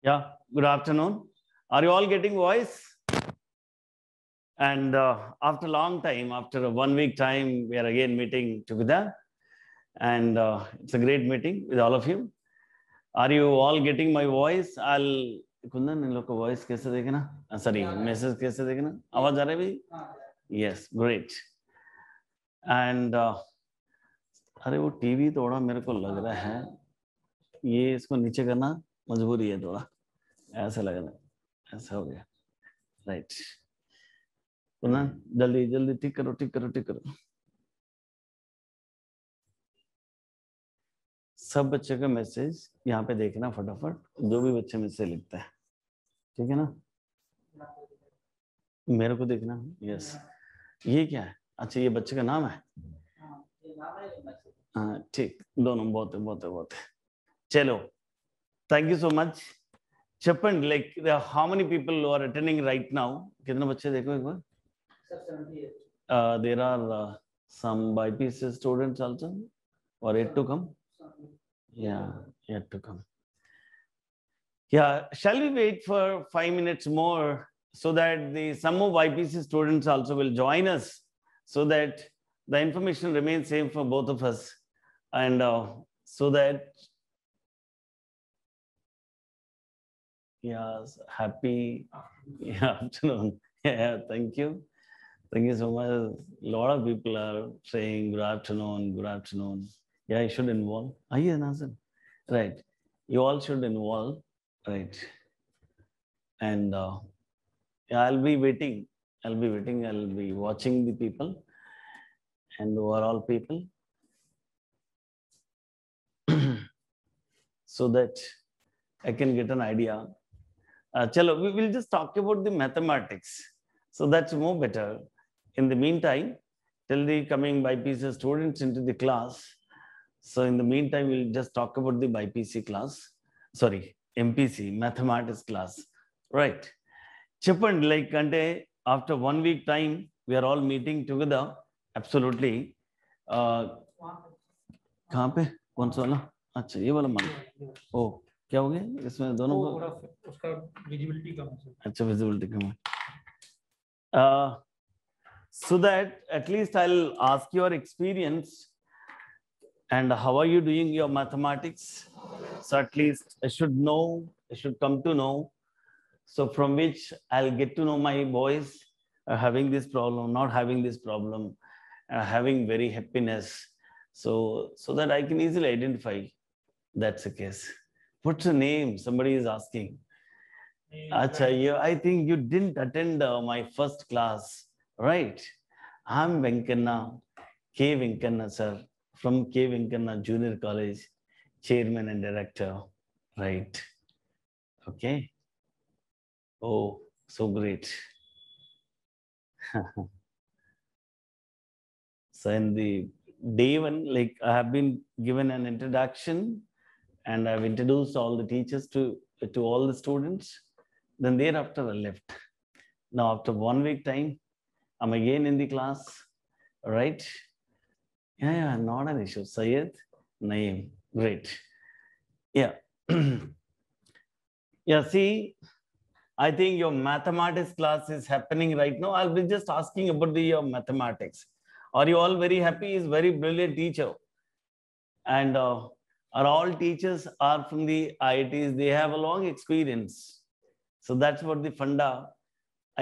Yeah, good afternoon. Are you all getting voice? And after a long time, after a 1 week time, we are again meeting together. And it's a great meeting with all of you. Are you all getting my voice? I'll Kundan, in लोग voice कैसे देखना? Sorry, message कैसे देखना? आवाज आ रही है भाई? Yes, great. And अरे वो टीवी थोड़ा मेरे को लग रहा है ये इसको नीचे करना मजबूरी है थोड़ा ऐसा लग रहा है ऐसा हो गया राइट कुंदन जल्दी जल्दी ठीक करो सब बच्चे का मैसेज यहाँ पे देखना फटाफट जो भी बच्चे मैसेज लिखता है ठीक है ना मेरे को देखना यस ये क्या है अच्छा ये बच्चे का नाम है हाँ ठीक दोनों बहुत है चलो thank you so much Chappan, like how many people who are attending right now? कितने बच्चे देखो एक बार there are some BPC students also or yet to come yeah yet to come yeah shall we wait for 5 minutes more so that the some of BPC students also will join us so that the information remains same for both of us and so that yes happy afternoon yeah thank you so much a lot of people are saying good afternoon yeah I should involve yeah Nazan right you all should involve right and yeah, I'll be waiting I'll be watching the people and overall people so that I can get an idea chalo we will just talk about the mathematics so that's more better in the meantime till the coming BPC students into the class so in the meantime we'll just talk about the BPC class sorry MPC mathematics class right Chappan like ante after 1 week time we are all meeting together absolutely कहाँ पे कौन सा वाला अच्छा ये वाला मान ओ क्या हो गया इसमें दोनों को उसका विजिबिलिटी कम है अच्छा विजिबिलिटी कम है so that at least I'll ask your experience and how are you doing your mathematics so at least I should come to know so from which I'll get to know my boys having this problem not having this problem having very happiness so that I can easily identify that's the case what's the name somebody is asking acha I think you didn't attend my first class right I'm Venkanna K Venkanna sir from K Venkanna Junior College chairman and director right okay oh so great so in the day one like I have been given an introduction and I've introduced all the teachers to all the students then thereafter I left now after 1 week time I'm again in the class right yeah not an issue Syed Naeem great yeah yeah see I think your mathematics class is happening right now I'll be just asking about the mathematics are you all very happy he's very brilliant teacher and are all teachers are from the IITs they have a long experience so that's what the funda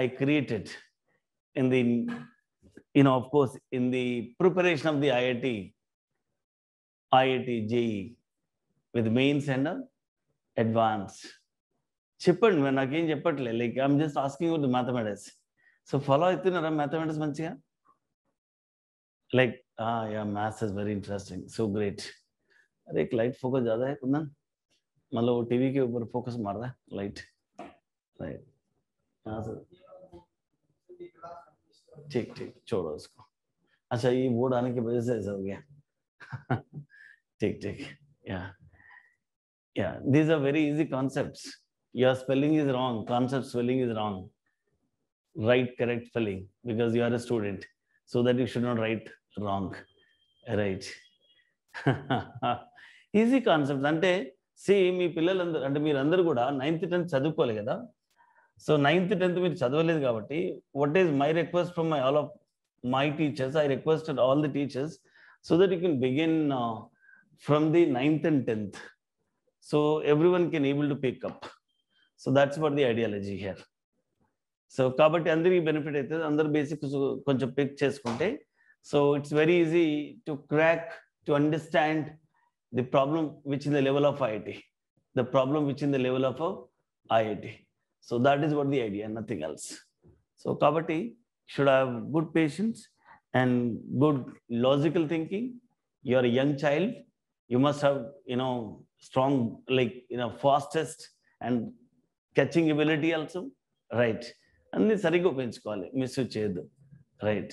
I created in the of course in the preparation of the IIT JEE with mains and advanced Chappan when again Chappatle like I'm just asking you the mathematics so follow it in mathematics manchiga like yeah maths is very interesting so great अरे एक light focus ज्यादा है कुंदन मतलब वो TV के ऊपर focus मार रहा है लाइट राइट यहाँ से ठीक छोड़ो उसको अच्छा ये बोर्ड आने की वजह से ऐसा हो गया ठीक yeah these are very easy concepts your spelling is wrong concept spelling is wrong write correct spelling because you are a student so that you should not write wrong right easy concepts ante మీ పిల్లలందరూ అంటే మీరందరూ కూడా 9th 10th చదువుకోవాలి కదా. So 9th 10th మీరు చదవలేదు కాబట్టి what is my request from all of my teachers, I requested all the teachers so that you can begin from the 9th and 10th. So everyone can able to pick up. So that's what the ideology here. So కాబట్టి అందరికీ benefit అవుతుంది, అందరు basics కొంచెం pick చేసుకుంటే. So it's very easy to crack, to understand the problem which in the level of IIT, the problem which in the level of IIT. So that is what the idea, nothing else. So kabatti should have good patience and good logical thinking. You are a young child, you must have strong fastest and catching ability also, right? Anni sariga upayoginchukovali, miss cheyadu, right?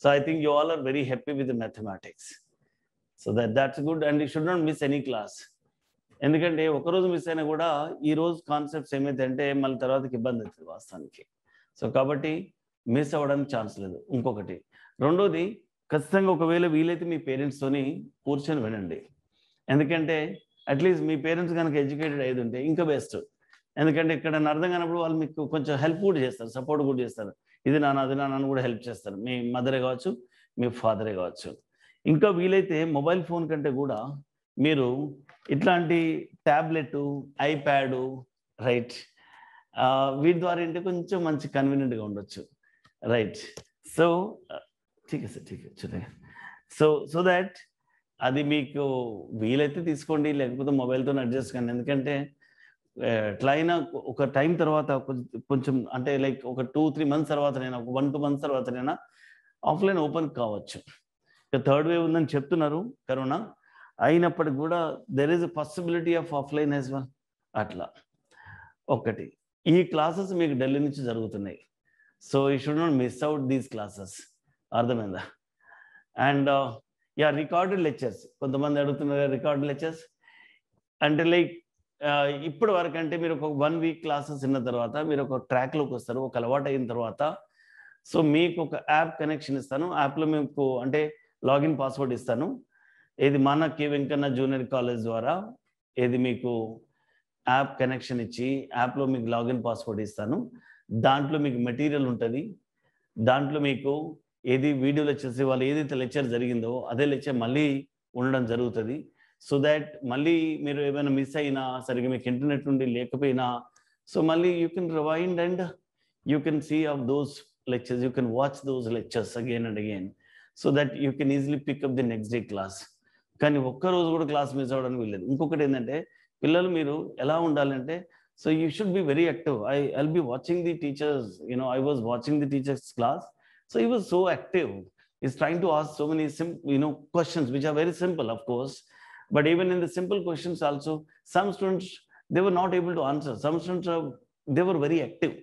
So I think you all are very happy with the mathematics, so that's good, and you should not miss any class. ఎందుకంటే ఒకరోజు miss అయినా కూడా ఈ రోజు concepts ఏమైతే మళ్ళీ తర్వాతకి ఇబ్బంది అవుతుంది వాస్తవానికి. సో కాబట్టి మిస్ అవ్వడానికి ఛాన్స్ లేదు. ఇంకొకటి రెండోది, ఖచ్చితంగా ఒకవేళ వీలైతే మీ పేరెంట్స్తోని కూర్చొని వినండి. ఎందుకంటే అట్లీస్ట్ మీ పేరెంట్స్ కనుక ఎడ్యుకేటెడ్ అయ్యి ఉంటే ఇంకా బెస్ట్. ఎందుకంటే ఇక్కడ అర్థం కానప్పుడు వాళ్ళు మీకు కొంచెం హెల్ప్ కూడా చేస్తారు, సపోర్ట్ కూడా చేస్తారు. ఇది నాన్న అది నాన్న కూడా హెల్ప్ చేస్తారు, మీ మదరే కావచ్చు, మీ ఫాదరే కావచ్చు. ఇంకా వీలైతే మొబైల్ ఫోన్ కంటే కూడా మీరు ఇట్లాంటి ట్యాబ్లెట్, ఐప్యాడ్, రైట్, వీటి ద్వారా ఏంటి కొంచెం మంచి కన్వీనియంట్గా ఉండొచ్చు, రైట్? సో ఠీక్ సార్, ఠీక్ చూడండి. సో దాట్ అది మీకు వీలైతే తీసుకోండి, లేకపోతే మొబైల్తో అడ్జస్ట్ కానీ. ఎందుకంటే ఎట్లా అయినా ఒక టైం తర్వాత కొంచెం అంటే లైక్ ఒక 2-3 months తర్వాతనైనా, ఒక 1-2 months తర్వాతనైనా ఆఫ్లైన్ ఓపెన్ కావచ్చు. ఇక 3rd wave ఉందని చెప్తున్నారు కరోనా, అయినప్పటికి కూడా there is a possibility of offline as well. అట్లా ఒకటి ఈ క్లాసెస్ మీకు ఢిల్లీ నుంచి జరుగుతున్నాయి. So you should not miss out these classes, అర్థమైందా? అండ్ రికార్డెడ్ లెక్చర్స్ కొంతమంది అడుగుతున్నారు, రికార్డెడ్ లెక్చర్స్ అంటే లైక్ ఇప్పటి వరకు అంటే మీరు ఒక 1 week క్లాసెస్ విన్న తర్వాత మీరు ఒక ట్రాక్లోకి వస్తారు, ఒక అలవాటు అయిన తర్వాత. సో మీకు ఒక యాప్ కనెక్షన్ ఇస్తాను, యాప్లో మీకు అంటే లాగిన్ పాస్వర్డ్ ఇస్తాను. ఇది మన కే వెంకన్న జూనియర్ కాలేజ్ ద్వారా ఇది మీకు యాప్ కనెక్షన్ ఇచ్చి యాప్లో మీకు లాగిన్ పాస్వర్డ్ ఇస్తాను. దాంట్లో మీకు మెటీరియల్ ఉంటుంది, దాంట్లో మీకు ఏది వీడియో లెక్చర్స్ వాళ్ళు ఏదైతే లెక్చర్ జరిగిందో అదే లెక్చర్ మళ్ళీ ఉండడం జరుగుతుంది. సో దాట్ మళ్ళీ మీరు ఏమైనా మిస్ అయినా, సరిగ్గా మీకు ఇంటర్నెట్ నుండి లేకపోయినా, సో మళ్ళీ you can rewind and you can see of those lectures, you can watch those lectures again and again, so that you can easily pick up the next day class. కానీ ఒక్కరోజు కూడా class miss అవ్వడానికి వెళ్ళలేదు. ఇంకొకటి ఏంటంటే పిల్లలు మీరు ఎలా ఉండాలంటే, so you should be very active. I'll be watching the teachers, I was watching the teachers class. So he was so active, he's trying to ask so many questions which are very simple, of course, but even in the simple questions also some students they were not able to answer. Some students they were very active,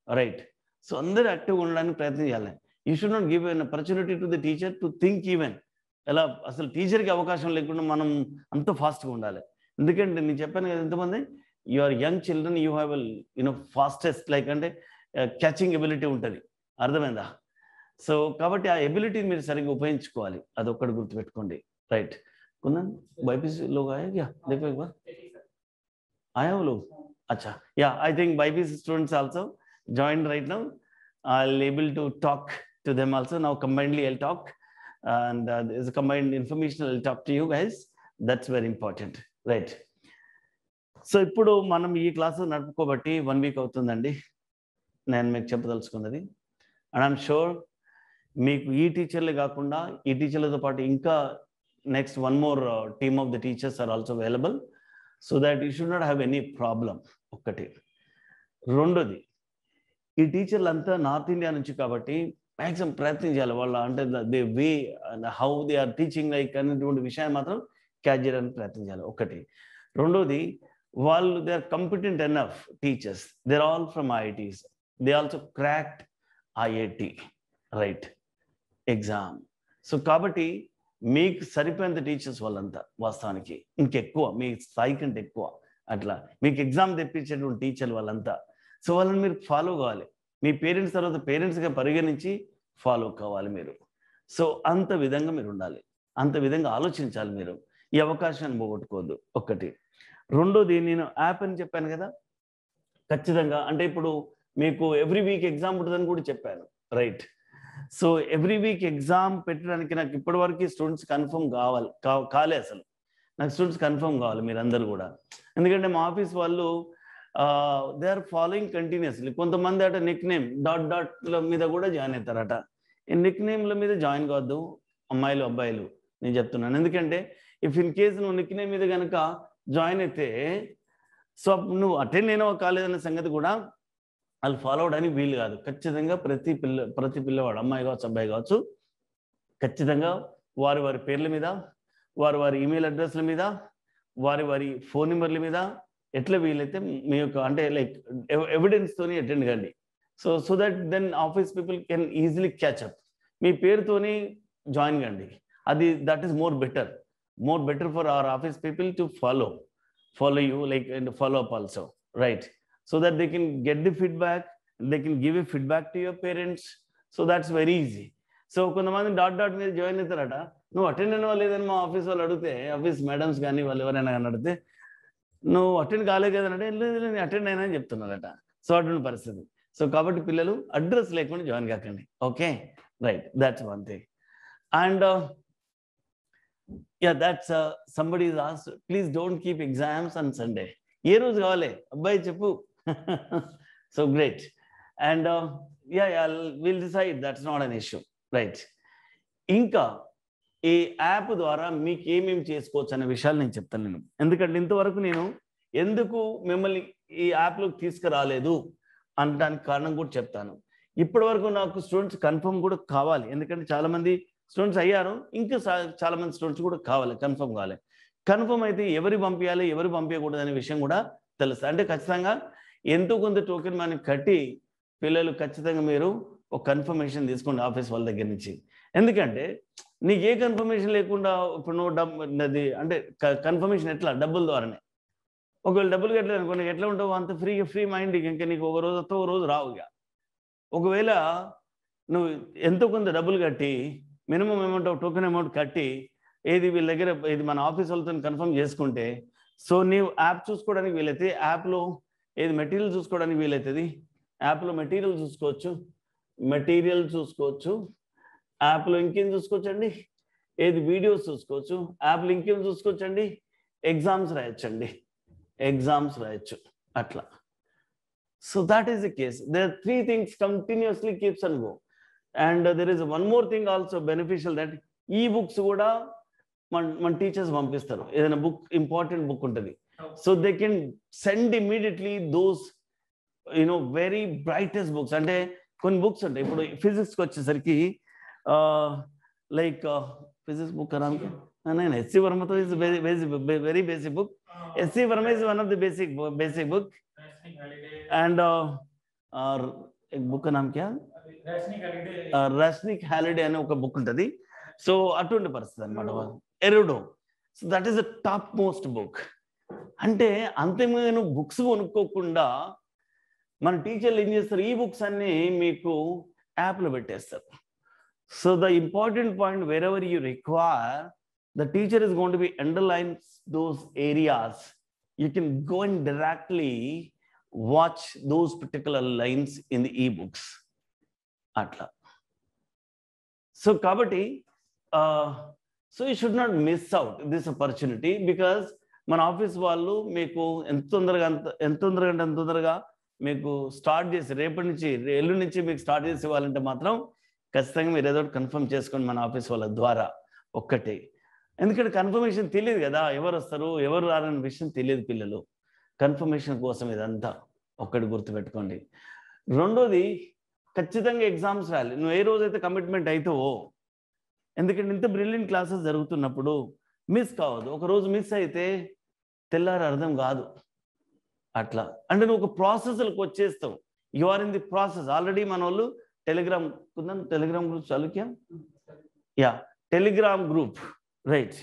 right? So andaru active undadaniki prayatnam cheyali. You should not give an opportunity to the teacher to think even ఎలా అసలు టీచర్కి అవకాశం లేకుండా మనం అంత ఫాస్ట్గా ఉండాలి. ఎందుకంటే నేను చెప్పాను కదా, ఎంతమంది you are young children, you have fastest like అంటే క్యాచింగ్ ఎబిలిటీ ఉంటుంది, అర్థమైందా? సో కాబట్టి ఆ ఎబిలిటీని మీరు సరిగ్గా ఉపయోగించుకోవాలి, అదొక్కటి గుర్తుపెట్టుకోండి, రైట్? कुंदन बाईपीसी लोग आए क्या? देखो एक बार आया वो लोग. अच्छा, yeah, I think BIPC students also joined right now. I'll able to talk to them also now. Combinedly I'll talk, and there's a combined information I'll talk to you guys. That's very important, right? So ఇప్పుడు మనం ఈ class నడుపుకోబట్టి 1 week అవుతుందండి నేను మీకు చెప్పదలుచుకున్నది. And I'm sure మీకు ఈ టీచర్లే కాకుండా ఈ టీచర్లతో పాటు ఇంకా next 1 more team of the teachers are also available, so that you should not have any problem. ఒకటి. రెండోది, ఈ టీచర్లు అంతా నార్త్ ఇండియా నుంచి కాబట్టి మ్యాక్సిమం ప్రయత్నం చేయాలి వాళ్ళ అంటే they way how they are teaching like అనేటువంటి విషయాన్ని మాత్రం క్యాచ్ చేయడానికి ప్రయత్నం చేయాలి, ఒకటి. రెండోది, వాళ్ళు they are competent enough teachers, they are all from IITs, they also cracked IIT right exam. So కాబట్టి మీకు సరిపోయేంత టీచర్స్ వాళ్ళంతా వాస్తవానికి ఇంకెక్కువ మీ స్థాయి కంటే ఎక్కువ అట్లా మీకు ఎగ్జామ్ తెప్పించేటువంటి టీచర్లు వాళ్ళంతా. సో వాళ్ళని మీరు ఫాలో కావాలి, మీ పేరెంట్స్ తర్వాత పేరెంట్స్గా పరిగణించి ఫాలో కావాలి మీరు. సో అంత విధంగా మీరు ఉండాలి, అంత విధంగా ఆలోచించాలి మీరు, ఈ అవకాశాన్ని పోగొట్టుకోవద్దు, ఒకటి. రెండోది నేను యాప్ అని చెప్పాను కదా, ఖచ్చితంగా అంటే ఇప్పుడు మీకు ఎవ్రీ వీక్ ఎగ్జామ్ ఉంటుందని కూడా చెప్పాను, right? So every week exam పెట్టడానికి నాకు ఇప్పటివరకు స్టూడెంట్స్ కన్ఫర్మ్ కాలే అసలు. నాకు స్టూడెంట్స్ కన్ఫర్మ్ కావాలి మీరందరూ కూడా, ఎందుకంటే మా ఆఫీస్ వాళ్ళు దే ఆర్ ఫాలోయింగ్ కంటిన్యూస్లీ. కొంతమంది అట నిక్ నేమ్ డాట్ల మీద కూడా జాయిన్ అవుతారట. ఈ నిక్ నేమ్ల మీద జాయిన్ కావద్దు అమ్మాయిలు అబ్బాయిలు, నేను చెప్తున్నాను. ఎందుకంటే ఇఫ్ ఇన్ కేసు నువ్వు నిక్ నేమ్ మీద కనుక జాయిన్ అయితే, సో నువ్వు అటెండ్ అయినా కాలేదన్న సంగతి కూడా వాళ్ళు ఫాలో అవడానికి వీలు కాదు. ఖచ్చితంగా ప్రతి పిల్లవాడు, అమ్మాయి కావచ్చు అబ్బాయి కావచ్చు, ఖచ్చితంగా వారి వారి పేర్ల మీద, వారి వారి ఈమెయిల్ అడ్రస్ల మీద, వారి వారి ఫోన్ నెంబర్ల మీద ఎట్లా వీలైతే మీ యొక్క అంటే లైక్ ఎవిడెన్స్తోని అటెండ్ కండి. So that then office people can easily catch up. మీ పేరుతోని జాయిన్ కండి. అది that is more better for our office people to follow you, like, and follow up also, right? So that they can get the feedback, they can give a feedback to your parents. So that's very easy. So కొంతమంది dot మీద join అవుతారట, నువ్వు attend అయినా లేదని మా office వాళ్ళు అడిగితే, office madams కానీ వాళ్ళు ఎవరైనా కానీ అడిగితే, నువ్వు అటెండ్ కాలేదు కదంటే లేదు నేను అటెండ్ అయినా అని చెప్తున్నారట. సో అటువంటి పరిస్థితి. సో కాబట్టి పిల్లలు అడ్రస్ లేకుండా జాయిన్ కాకండి. Okay, right, that's one thing. And yeah, that's somebody is asked, please don't keep exams on Sunday. ఏ రోజు కావాలి అబ్బాయి చెప్పు. So great. And yeah, we'll decide, that's not an issue, right? ఇంకా ఈ యాప్ ద్వారా మీకు ఏమేమి చేసుకోవచ్చు అనే విషయాలు నేను చెప్తాను. నేను ఎందుకంటే ఇంతవరకు నేను ఎందుకు మిమ్మల్ని ఈ యాప్లోకి తీసుకురాలేదు అనడానికి కారణం కూడా చెప్తాను. ఇప్పటి వరకు నాకు స్టూడెంట్స్ కన్ఫర్మ్ కూడా కావాలి, ఎందుకంటే చాలామంది స్టూడెంట్స్ అయ్యారు, ఇంకా చాలా మంది స్టూడెంట్స్ కూడా కావాలి, కన్ఫర్మ్ కావాలి. కన్ఫర్మ్ అయితే ఎవరు పంపించాలి ఎవరు పంపించకూడదు అనే విషయం కూడా తెలుస్తుంది. అంటే ఖచ్చితంగా ఎంతో కొంత టోకెన్ మనీ కట్టి పిల్లలు ఖచ్చితంగా మీరు ఒక కన్ఫర్మేషన్ తీసుకోండి ఆఫీస్ వాళ్ళ దగ్గర నుంచి. ఎందుకంటే నీకు ఏ కన్ఫర్మేషన్ లేకుండా ఇప్పుడు నువ్వు అది అంటే కన్ఫర్మేషన్ ఎట్లా, డబ్బుల ద్వారానే. ఒకవేళ డబ్బులు కట్టలేదు అనుకో, నీకు ఎట్లా ఉంటావు, అంత ఫ్రీ మైండ్, ఇంకా నీకు ఒక రోజు వస్తావు, ఒక రోజు రావు. ఇక ఒకవేళ నువ్వు ఎంతో కొంత డబ్బులు కట్టి minimum amount of token amount కట్టి ఏది వీళ్ళ దగ్గర ఇది మన ఆఫీస్ వాళ్ళతో కన్ఫర్మ్ చేసుకుంటే, సో నీవు యాప్ చూసుకోవడానికి వీలైతే, యాప్లో ఏది మెటీరియల్ చూసుకోవడానికి వీలవుతుంది, యాప్లో మెటీరియల్ చూసుకోవచ్చు, యాప్లో ఇంకేం చూసుకోవచ్చండి, ఏది వీడియోస్ చూసుకోవచ్చు, యాప్లో ఇంకేం చూసుకోవచ్చండి, ఎగ్జామ్స్ రాయొచ్చు అట్లా. So that is the case. There are 3 things continuously keeps and go. And there is one more thing also beneficial, that e-books కూడా మన టీచర్స్ పంపిస్తారు. ఏదైనా బుక్, ఇంపార్టెంట్ బుక్ ఉంటుంది, so they can send immediately those very brightest books. అంటే కొన్ని books ఉంటాయి, ఇప్పుడు ఫిజిక్స్కి వచ్చేసరికి లైక్ ఫిజిక్స్ బుక్ కరానికి ఎస్సీ వర్మతో is very basic book. SC Verma is one of the basic book. And book నామ్ క్యా, రస్నిక్ హాలిడే అనే ఒక బుక్ ఉంటుంది. సో అటువంటి పరిస్థితి అనమాట, ఎరుడో. So that is the top most book. అంటే అంతేమీ నువ్వు బుక్స్ కొనుక్కోకుండా మన టీచర్లు ఏం చేస్తారు, ఈ బుక్స్ అన్ని మీకు యాప్లో పెట్టేస్తారు. So the important point, where ever you require, the teacher is going to B underlines those areas. You can go and directly watch those particular lines in the ఈ బుక్స్ అట్లా. సో కాబట్టి so you should not miss out this opportunity, because మన office వాళ్ళు మీకు ఎంత తొందరగా మీకు start చేసి, రేపటి నుంచి ఎల్లుండి నుంచి మీకు స్టార్ట్ చేసి ఇవ్వాలంటే మాత్రం ఖచ్చితంగా మీరు ఏదో కన్ఫర్మ్ చేసుకోండి మన ఆఫీస్ వాళ్ళ ద్వారా ఒక్కటే. ఎందుకంటే కన్ఫర్మేషన్ తెలియదు కదా, ఎవరు వస్తారు ఎవరు రారనే విషయం తెలియదు పిల్లలు. కన్ఫర్మేషన్ కోసం ఇదంతా ఒక్కటి గుర్తుపెట్టుకోండి. రెండోది, ఖచ్చితంగా ఎగ్జామ్స్ రాయాలి. నువ్వు ఏ రోజైతే కమిట్మెంట్ అవుతావో, ఎందుకంటే ఇంత బ్రిలియంట్ క్లాసెస్ జరుగుతున్నప్పుడు మిస్ కావద్దు. ఒక రోజు మిస్ అయితే తెల్లారి అర్థం కాదు అట్లా. అంటే నువ్వు ఒక ప్రాసెస్లకు వచ్చేస్తావు, you are in the process already. మన వాళ్ళు టెలిగ్రామ్ గ్రూప్ చాలుక్యా, yeah Telegram group, right,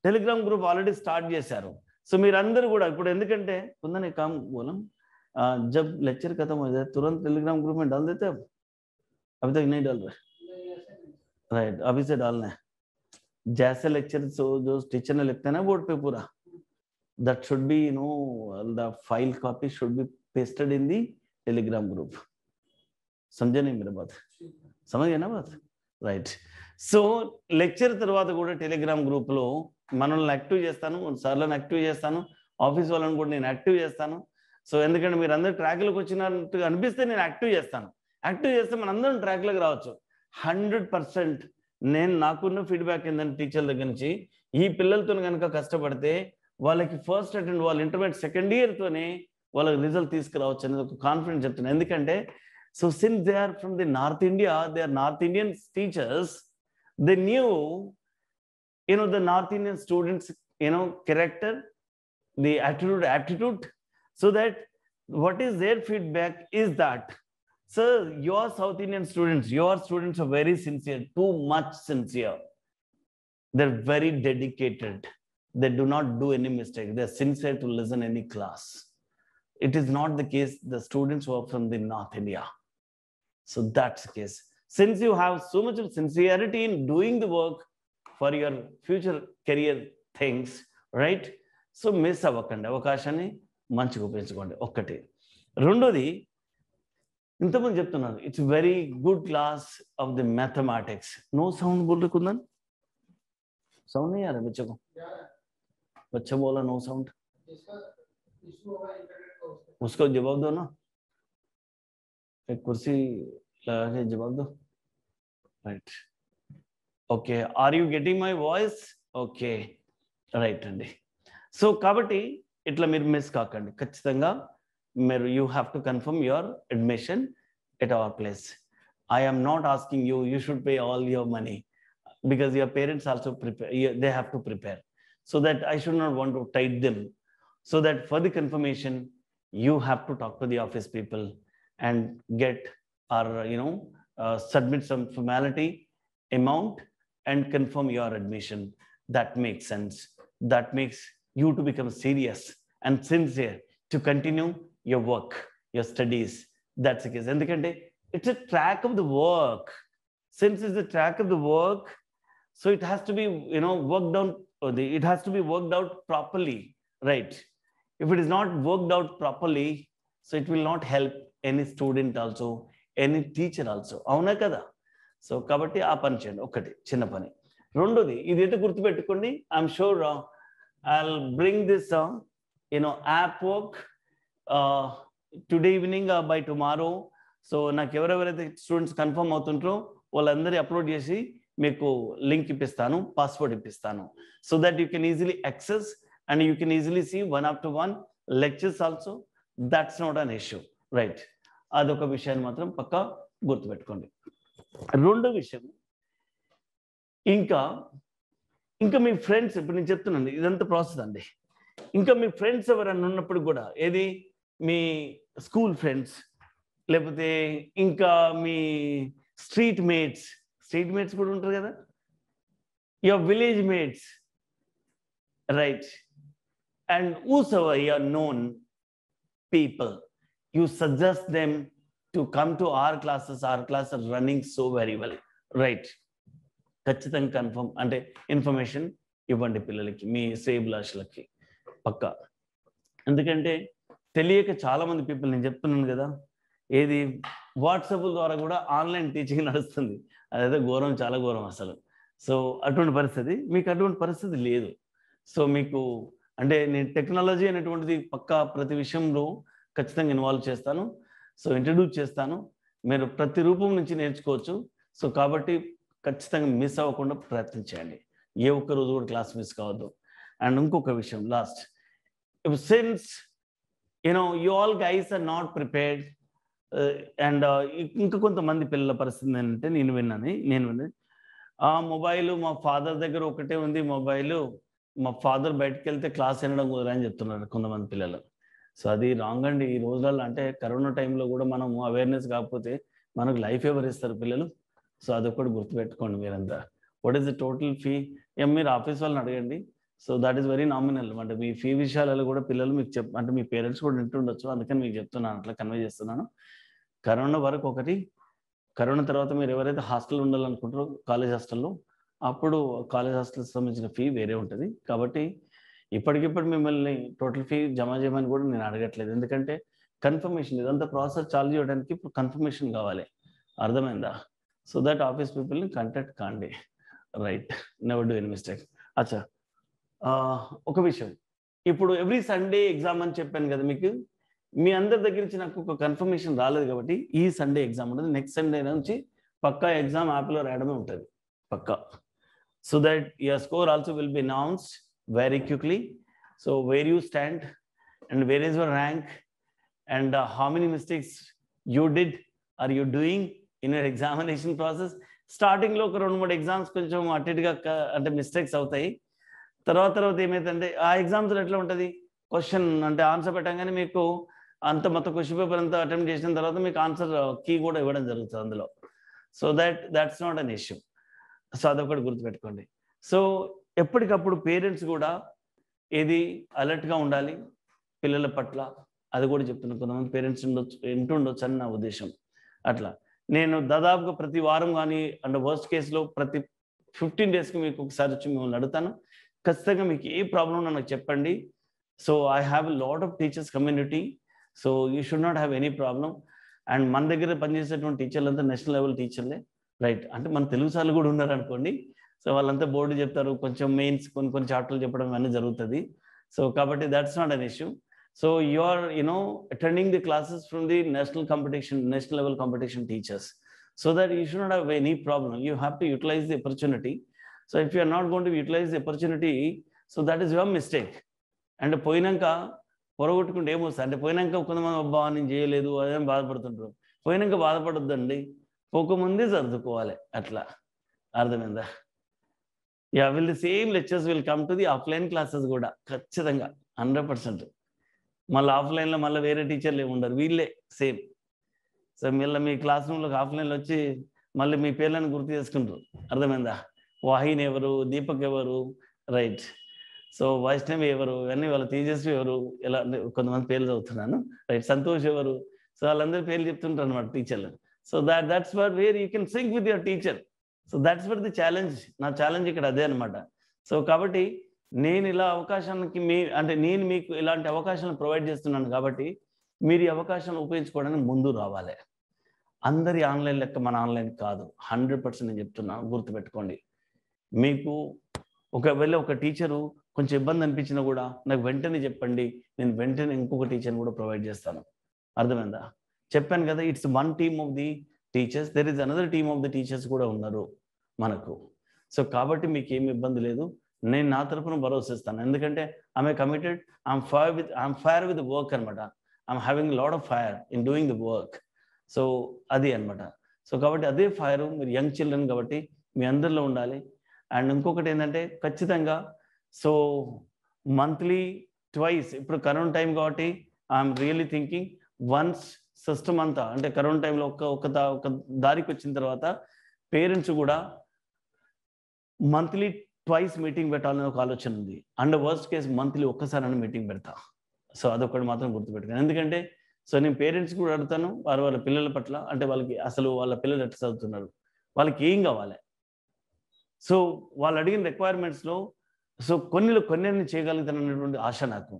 Telegram group already start చేశారు. సో మీరందరూ కూడా ఇప్పుడు, ఎందుకంటే కుందనే కామ్ బోలం, जब लेक्चर खत्म हो जाए तुरंत टेलीग्राम ग्रुप में डाल देते हैं, अभी तक नहीं डाल रहे, राइट, अभी से डालना है. जैसे लेक्चर जो टीचर ने लिखते हैं ना बोर्ड पे पूरा, that should be, the file copy should be pasted in the Telegram group. समझे नहीं मेरा बात? समझ गया ना बात? రైట్. సో లెక్చర్ తర్వాత కూడా టెలిగ్రామ్ గ్రూప్లో మనల్ని యాక్టివ్ చేస్తాను, సార్లను యాక్టివ్ చేస్తాను, ఆఫీస్ వాళ్ళని కూడా నేను యాక్టివ్ చేస్తాను. సో ఎందుకంటే మీరు అందరూ ట్రాక్లోకి వచ్చినట్టుగా అనిపిస్తే నేను యాక్టివ్ చేస్తాను. యాక్టివ్ చేస్తే మనందరం ట్రాక్లోకి రావచ్చు. 100% నేను నాకున్న ఫీడ్బ్యాక్ ఏంటంటే టీచర్ల దగ్గర నుంచి, ఈ పిల్లలతో కనుక కష్టపడితే వాళ్ళకి ఫస్ట్ అటెండ్ వాళ్ళ ఇంటర్మీడియట్ సెకండ్ ఇయర్తోనే వాళ్ళకి రిజల్ట్ తీసుకురావచ్చు అనేది ఒక కాన్ఫిడెన్స్ చెప్తున్నాను. ఎందుకంటే so since they are from the North India, they are North Indian teachers, they knew, the North Indian students, character, the attitude, so that what is their feedback is that, sir, your South Indian students, your students are very sincere, too much sincere. They're very dedicated. They do not do any mistake. They're sincere to listen any class. It is not the case, the students who are from the North India. So that's the case. Since you have so much of sincerity in doing the work for your future career things, right? So miss అవ్వకండి, అవకాశాన్ని మంచిగా ఉపయోగించుకోండి. ఒక్కటి. రెండోది, ఇంతకుముందు చెప్తున్నాను, it's very good class of the mathematics. No sound बोल रहे कुंदन? साउंड नहीं आ रहा बच्चों को? बच्चा बोला नो साउंड. उसको जवाब दो ना, एक कुर्सी लगा के जवाब दो. Right. Okay, are you getting my voice? Okay, right అండి. సో కాబట్టి ఇట్లా మీరు మిస్ కాకండి. ఖచ్చితంగా మీరు you have to confirm your admission at our place. I am not asking you should pay all your money, because your parents also prepare, they have to prepare. So that I should not want to tight them. So that for the confirmation you have to talk to the office people and get or submit some formality amount and confirm your admission. That makes sense. That makes you to become serious and sincere to continue your work, your studies. That's the case. Endukante it's a track of the work. Since it's the track of the work, so it has to be worked out, it has to be worked out properly, right? If it is not worked out properly, so it will not help any student also, any teacher also. అవునా కదా? So కాబట్టి ఆ పని చేయండి. ఒకటి చిన్న పని. రెండోది, ఇది ఏంటో గుర్తుపెట్టుకోండి. I'm sure I'll bring this app work today evening by tomorrow. So నాకు ఎవరెవరైతే స్టూడెంట్స్ కన్ఫర్మ్ అవుతుంటారో వాళ్ళందరూ అప్లోడ్ చేసి మీకు లింక్ ఇప్పిస్తాను, పాస్వర్డ్ ఇప్పిస్తాను. So that you can easily access and you can easily see 1-1 lectures also. That's not an issue, right? అదొక విషయాన్ని మాత్రం పక్కా గుర్తుపెట్టుకోండి. రెండో విషయం, ఇంకా మీ ఫ్రెండ్స్, ఇప్పుడు నేను చెప్తున్నాను ఇదంతా ప్రాసెస్ అండి. ఇంకా మీ ఫ్రెండ్స్ ఎవరన్నా ఉన్నప్పుడు కూడా, ఏది మీ స్కూల్ ఫ్రెండ్స్, లేకపోతే ఇంకా మీ స్ట్రీట్ మేట్స్ కూడా ఉంటారు కదా, your village mates, right? And whosoever your known people, you suggest them to come to our classes. Our classes are running so very well, right? ఖచ్చితంగా కన్ఫర్మ్ అంటే ఇన్ఫర్మేషన్ ఇవ్వండి పిల్లలకి, మీ శ్రేయభిలాషులకి పక్కా. ఎందుకంటే తెలియక చాలా మంది పీపుల్, నేను చెప్తున్నాను కదా, ఏది వాట్సాప్ ద్వారా కూడా ఆన్లైన్ టీచింగ్ నడుస్తుంది. అదైతే ఘోరం, చాలా ఘోరం అసలు. సో అటువంటి పరిస్థితి, మీకు అటువంటి పరిస్థితి లేదు. సో మీకు అంటే నేను టెక్నాలజీ అనేటువంటిది పక్కా ప్రతి విషయంలో ఖచ్చితంగా ఇన్వాల్వ్ చేస్తాను. సో ఇంట్రడ్యూస్ చేస్తాను. మీరు ప్రతి రూపం నుంచి నేర్చుకోవచ్చు. సో కాబట్టి ఖచ్చితంగా మిస్ అవ్వకుండా ప్రయత్నించండి. ఏ ఒక్క రోజు కూడా క్లాస్ మిస్ కావద్దు. అండ్ ఇంకొక విషయం last, since you all guys are not prepared, and ఇంకా కొంతమంది పిల్లల పరిస్థితి ఏంటంటే నేను విన్నది, ఆ మొబైల్ మా ఫాదర్ దగ్గర ఒకటే ఉంది మొబైల్, మా ఫాదర్ బయటకు వెళ్తే క్లాస్ వినడం కుదరని చెప్తున్నారు కొంతమంది పిల్లలు. సో అది రాంగ్ అండి. ఈ రోజులలో అంటే కరోనా టైంలో కూడా మనం అవేర్నెస్ కాకపోతే మనకు లైఫ్ ఎవరు ఇస్తారు పిల్లలు? సో అదొకటి గుర్తుపెట్టుకోండి మీరంతా. What is the total fee? మీరు ఆఫీస్ వాళ్ళని అడగండి. So that is very nominal. అంటే మీ ఫీ విషయాలలో కూడా పిల్లలు మీకు అంటే మీ పేరెంట్స్ కూడా వింటుండొచ్చు, అందుకని మీకు చెప్తున్నాను, అట్లా కన్వే చేస్తున్నాను. కరోనా వరకు ఒకటి, కరోనా తర్వాత మీరు ఎవరైతే హాస్టల్ ఉండాలనుకుంటారో కాలేజ్ హాస్టల్లో, అప్పుడు కాలేజ్ హాస్టల్కి సంబంధించిన ఫీ వేరే ఉంటుంది. కాబట్టి ఇప్పటికిప్పుడు మిమ్మల్ని టోటల్ ఫీ జమ చేయమని కూడా నేను అడగట్లేదు, ఎందుకంటే కన్ఫర్మేషన్ ఇదంతా ప్రాసెస్ చాలు చేయడానికి ఇప్పుడు కన్ఫర్మేషన్ కావాలి, అర్థమైందా? సో దట్ ఆఫీస్ పీపుల్ని కాంటాక్ట్ కాండి, right, never do any mistake. అచ్చా, ఒక విషయం, ఇప్పుడు ఎవ్రీ సండే ఎగ్జామ్ అని చెప్పాను కదా మీకు, మీ అందరి దగ్గర నుంచి నాకు ఒక కన్ఫర్మేషన్ రాలేదు కాబట్టి ఈ సండే ఎగ్జామ్ ఉంటుంది, నెక్స్ట్ సండే నుంచి పక్కా ఎగ్జామ్ యాప్లో రాయడమే ఉంటుంది పక్కా. So that your score also will be announced very quickly. So where you stand and where is your rank and how many mistakes you did are you doing in your examination process. స్టార్టింగ్లో ఒక 2-3 exams కొంచెం అటు ఇటుగా అంటే mistakes అవుతాయి. తర్వాత ఏమైందంటే ఆ ఎగ్జామ్స్లో ఎట్లా ఉంటుంది, క్వశ్చన్ అంటే ఆన్సర్ పెట్టగానే మీకు అంత మొత్తం క్వశ్చన్ పేపర్ అంతా అటెంప్ట్ చేసిన తర్వాత మీకు ఆన్సర్ కీ కూడా ఇవ్వడం జరుగుతుంది అందులో. So that's not an issue. So అదొకటి గుర్తుపెట్టుకోండి. సో ఎప్పటికప్పుడు పేరెంట్స్ కూడా ఏది అలర్ట్గా ఉండాలి పిల్లల పట్ల, అది కూడా చెప్తున్నాను. కొంతమంది పేరెంట్స్ ఉంటుండొచ్చు అని నా ఉద్దేశం. అట్లా నేను దాదాపుగా ప్రతి వారం కానీ అంటే వర్స్ట్ కేసులో ప్రతి 15 డేస్కి మీకు ఒకసారి వచ్చి మిమ్మల్ని అడుగుతాను. ఖచ్చితంగా మీకు ఏ ప్రాబ్లం ఉన్నా నాకు చెప్పండి. So I have a lot of teachers community, so you should not have any problem. And మన దగ్గర పనిచేసేటువంటి టీచర్లు అంతా నేషనల్ లెవెల్ టీచర్లే, రైట్. అంటే మన తెలుగు సార్లు కూడా ఉన్నారు అనుకోండి. సో వాళ్ళంతా బోర్డు చెప్తారు, కొంచెం మెయిన్స్ కొన్ని చాప్టర్లు చెప్పడం అన్నీ జరుగుతుంది. సో కాబట్టి that's not an issue. So you are attending the classes from the national level competition teachers, so that you should not have any problem. You have to utilize the opportunity. So if you are not going to utilize the opportunity, so that is your mistake. And పోయినాక పొరగొట్టుకుంటే ఏమొస్తుంది అంటే, పోయినాక కొంతమంది అబ్బా నేను చేయలేదు అదేం బాధపడుతుంటారు. పోయినాక బాధపడొద్దండి, పోకముందే సర్దుకోవాలి, అట్లా, అర్థమైందా? Yeah, will the same lectures will come to the offline classes కూడా ఖచ్చితంగా 100%. మళ్ళీ ఆఫ్లైన్లో మళ్ళీ వేరే టీచర్లు ఏమి ఉండరు, వీళ్ళే సేమ్. సో మళ్ళీ మీ క్లాస్ రూమ్లోకి ఆఫ్లైన్లో వచ్చి మళ్ళీ మీ పేర్లను గుర్తు చేసుకుంటారు, అర్థమైందా? వాహిని ఎవరు, దీపక్ ఎవరు, రైట్. సో వైష్ణవి ఎవరు, ఇవన్నీ వాళ్ళ తేజస్వి ఎవరు, ఇలా కొంతమంది పేర్లు చదువుతున్నాను, రైట్. సంతోష్ ఎవరు, సో వాళ్ళందరూ పేర్లు చెప్తుంటారు అనమాట టీచర్లు. So that's for where you can sync with your teacher. So that's for the challenge. నా ఛాలెంజ్ ఇక్కడ అదే అనమాట. సో కాబట్టి నేను ఇలా అవకాశానికి నేను మీకు ఇలాంటి అవకాశాలను ప్రొవైడ్ చేస్తున్నాను కాబట్టి మీరు ఈ అవకాశాలను ఉపయోగించుకోవడానికి ముందు రావాలి. అందరి ఆన్లైన్ లెక్క మన ఆన్లైన్ కాదు, 100% నేను చెప్తున్నా, గుర్తుపెట్టుకోండి. మీకు ఒకవేళ ఒక టీచరు కొంచెం ఇబ్బంది అనిపించినా కూడా నాకు వెంటనే చెప్పండి, నేను వెంటనే ఇంకొక టీచర్ని కూడా ప్రొవైడ్ చేస్తాను, అర్థమైందా? చెప్పాను కదా, it's one team of the teachers, there is another team of the teachers కూడా ఉన్నారు మనకు. సో కాబట్టి మీకు ఏమి ఇబ్బంది లేదు, నేను నా తరఫున భరోసా ఇస్తాను. ఎందుకంటే I'm committed, I'm fire with work అనమాట. I'm having lot of fire in doing the work. So అది అనమాట. సో కాబట్టి అదే ఫైర్ మీరు యంగ్ చిల్డ్రన్ కాబట్టి మీ అందరిలో ఉండాలి. అండ్ ఇంకొకటి ఏంటంటే ఖచ్చితంగా సో మంత్లీ ట్వైస్, ఇప్పుడు కరోనా టైం కాబట్టి I'm really thinking once system అంతా అంటే కరోనా టైంలో ఒక దారికి వచ్చిన తర్వాత పేరెంట్స్ కూడా మంత్లీ ట్వైస్ మీటింగ్ పెట్టాలని ఒక ఆలోచన ఉంది. అండ్ వర్స్ట్ కేసు మంత్లీ ఒక్కసారి మీటింగ్ పెడతా. సో అదొకటి మాత్రం గుర్తుపెట్టుకోండి. ఎందుకంటే సో నేను పేరెంట్స్ కూడా అడుగుతాను వాళ్ళ పిల్లల పట్ల, అంటే వాళ్ళకి అసలు వాళ్ళ పిల్లలు ఎట్లా చదువుతున్నారు, వాళ్ళకి ఏం కావాలి, సో వాళ్ళు అడిగిన రిక్వైర్మెంట్స్లో సో కొన్ని చేయగలుగుతాను అనేటువంటి ఆశ నాకు.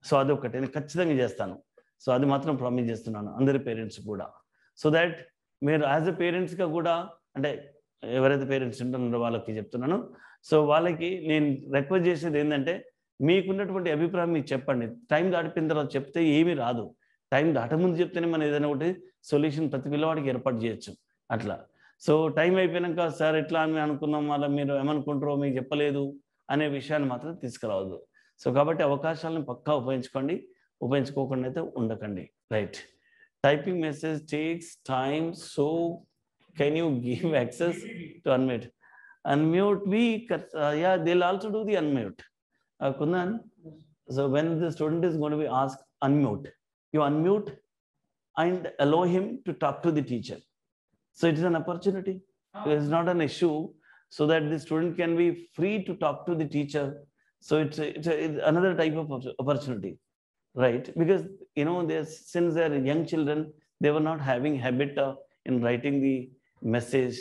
సో అదొకటి నేను ఖచ్చితంగా చేస్తాను. సో అది మాత్రం ప్రామిస్ చేస్తున్నాను అందరి పేరెంట్స్ కూడా. సో దాట్ మీరు యాజ్ ఎ పేరెంట్స్గా కూడా, అంటే ఎవరైతే పేరెంట్స్ ఉంటున్నారో వాళ్ళకి చెప్తున్నాను. సో వాళ్ళకి నేను రిక్వెస్ట్ చేసేది ఏంటంటే, మీకున్నటువంటి అభిప్రాయం మీకు చెప్పండి. టైం దాటిపోయిన తర్వాత చెప్తే ఏమీ రాదు, టైం దాటముందు చెప్తేనే మనం ఏదైనా ఒకటి సొల్యూషన్ ప్రతి పిల్లవాడికి ఏర్పాటు చేయొచ్చు, అట్లా. సో టైం అయిపోయాక సార్ ఎట్లా అని అనుకున్నాం, మళ్ళీ మీరు ఏమనుకుంటారో మీకు చెప్పలేదు అనే విషయాన్ని మాత్రం తీసుకురావద్దు. సో కాబట్టి అవకాశాలను పక్కా ఉపయోగించుకోండి, ఉపయోగించుకోకుండా అయితే ఉండకండి, right. Typing message takes time, so can you give access to unmute? Unmute, yeah, they'll also do the unmute. Kundan, so when the student is going to be asked unmute, you unmute and allow him to talk to the teacher. So it is an opportunity. It is not an issue, so that the student can be free to talk to the teacher. So it's another type of opportunity, right? Because since they are young children, they were not having habit in writing the message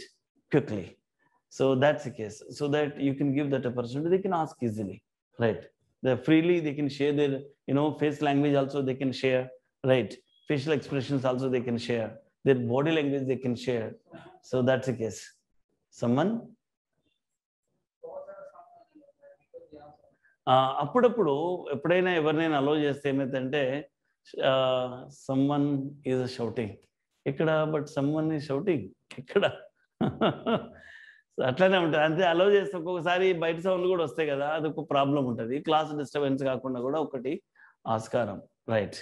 quickly. So that's the case. So that you can give that opportunity, they can ask easily, right? they freely they can share their, you know, face language also they can share, right? Facial expressions also they can share, their body language they can share. So that's the case. Someone అప్పుడప్పుడు ఎప్పుడైనా ఎవరినైనా అలో చేస్తే ఏమైందంటే someone is shouting ఇక్కడ, but someone is shouting ఇక్కడ. అట్లానే ఉంటుంది అంతే. అలో చేస్తే ఒక్కొక్కసారి బయట సౌండ్లు కూడా వస్తాయి కదా, అది ఒక ప్రాబ్లం ఉంటుంది. క్లాస్ డిస్టర్బెన్స్ కాకుండా కూడా ఒకటి ఆస్కారం, right?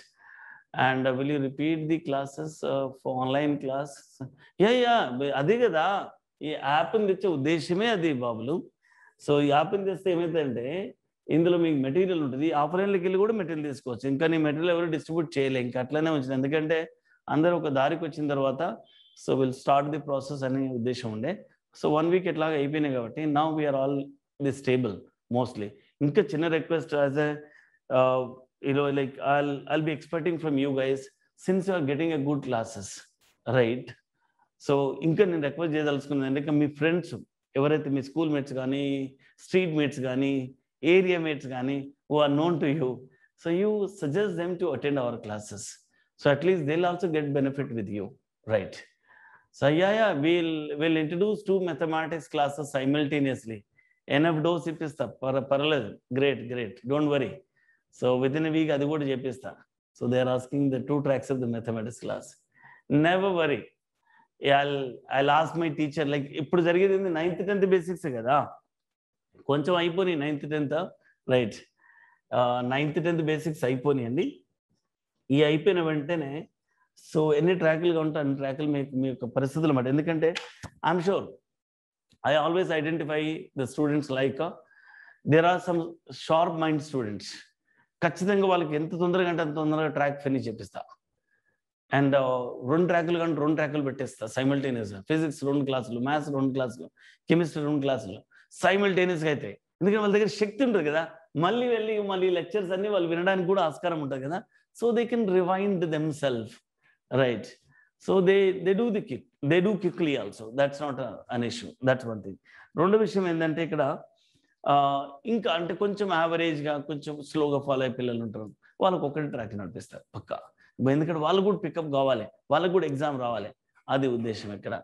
And will you repeat the classes for online class? Yeah అదే కదా ఈ యాప్ని తెచ్చే ఉద్దేశమే అది బాబులు. సో ఈ యాప్ని తెస్తే ఏమైందంటే ఇందులో మీకు మెటీరియల్ ఉంటుంది, ఆఫ్లైన్లోకి వెళ్ళి కూడా మెటీరియల్ తీసుకోవచ్చు. ఇంకా నీ మెటీరియల్ ఎవరు డిస్ట్రిబ్యూట్ చేయలే, ఇంకా అట్లనే వచ్చింది. ఎందుకంటే అందరూ ఒక దారికి వచ్చిన తర్వాత so will start the process అనే ఉద్దేశం ఉండే. సో 1 వీక్ ఎట్లాగా అయిపోయినాయి కాబట్టి now we are all the stable mostly. ఇంకా చిన్న request as a like I'll be expecting from you guys, since you are getting a good classes, right? So ఇంకా నేను రిక్వెస్ట్ చేయదలుచుకున్నది అంటే మీ ఫ్రెండ్స్ ఎవరైతే మీ స్కూల్ మేట్స్ కానీ, స్ట్రీట్ మేట్స్ కానీ, area mates కానీ who are known to you, so you suggest them to attend our classes, so at least they'll also get benefit with you, right? So yeah we'll introduce 2 mathematics classes simultaneously. Enough dose ఇప్పిస్తా, పర్లేదు, great, don't worry. So within a week అది కూడా చెప్పిస్తా. So they are asking the 2 tracks of the mathematics class. Never worry, I'll ask my teacher. Like ఇప్పుడు జరిగేది 9th 10th basics కదా, కొంచెం అయిపోయి 9th 10th, right? 9th 10th basics అయిపోయినాయండి. ఈ అయిపోయిన వెంటనే సో ఎన్ని ట్రాకులుగా ఉంటే అన్ని ట్రాకులు మీ యొక్క పరిస్థితులు మాట. ఎందుకంటే I'm sure I always identify the students like there are some sharp mind students. ఖచ్చితంగా వాళ్ళకి ఎంత తొందరగా అంటే అంత తొందరగా ట్రాక్ ఫినిష్ చేపిస్తా. అండ్ 2 ట్రాకులు కంటే 2 ట్రాకులు పెట్టేస్తా సైమల్టేనియస్గా. ఫిజిక్స్ 2 క్లాసులు, మ్యాథ్స్ 2 క్లాసులు, కెమిస్ట్రీ 2 క్లాసులు సైమల్టేనియస్గా అయితే. ఎందుకంటే వాళ్ళ దగ్గర శక్తి ఉంటుంది కదా, మళ్ళీ లెక్చర్స్ అన్ని వాళ్ళు వినడానికి కూడా ఆస్కారం ఉంటుంది కదా. So they can rewind them self, right? So they do quickly also. That's not an issue. That's one thing. రెండో విషయం ఏంటంటే ఇక్కడ ఇంకా అంటే కొంచెం యావరేజ్గా కొంచెం స్లోగా ఫాలో అయ్యే పిల్లలు ఉంటారు, వాళ్ళకి ఒకటి ట్రాక్ నడిపిస్తారు పక్కా. ఎందుకంటే వాళ్ళు కూడా పికప్ కావాలి, వాళ్ళకు కూడా ఎగ్జామ్ రావాలి, అది ఉద్దేశం ఇక్కడ.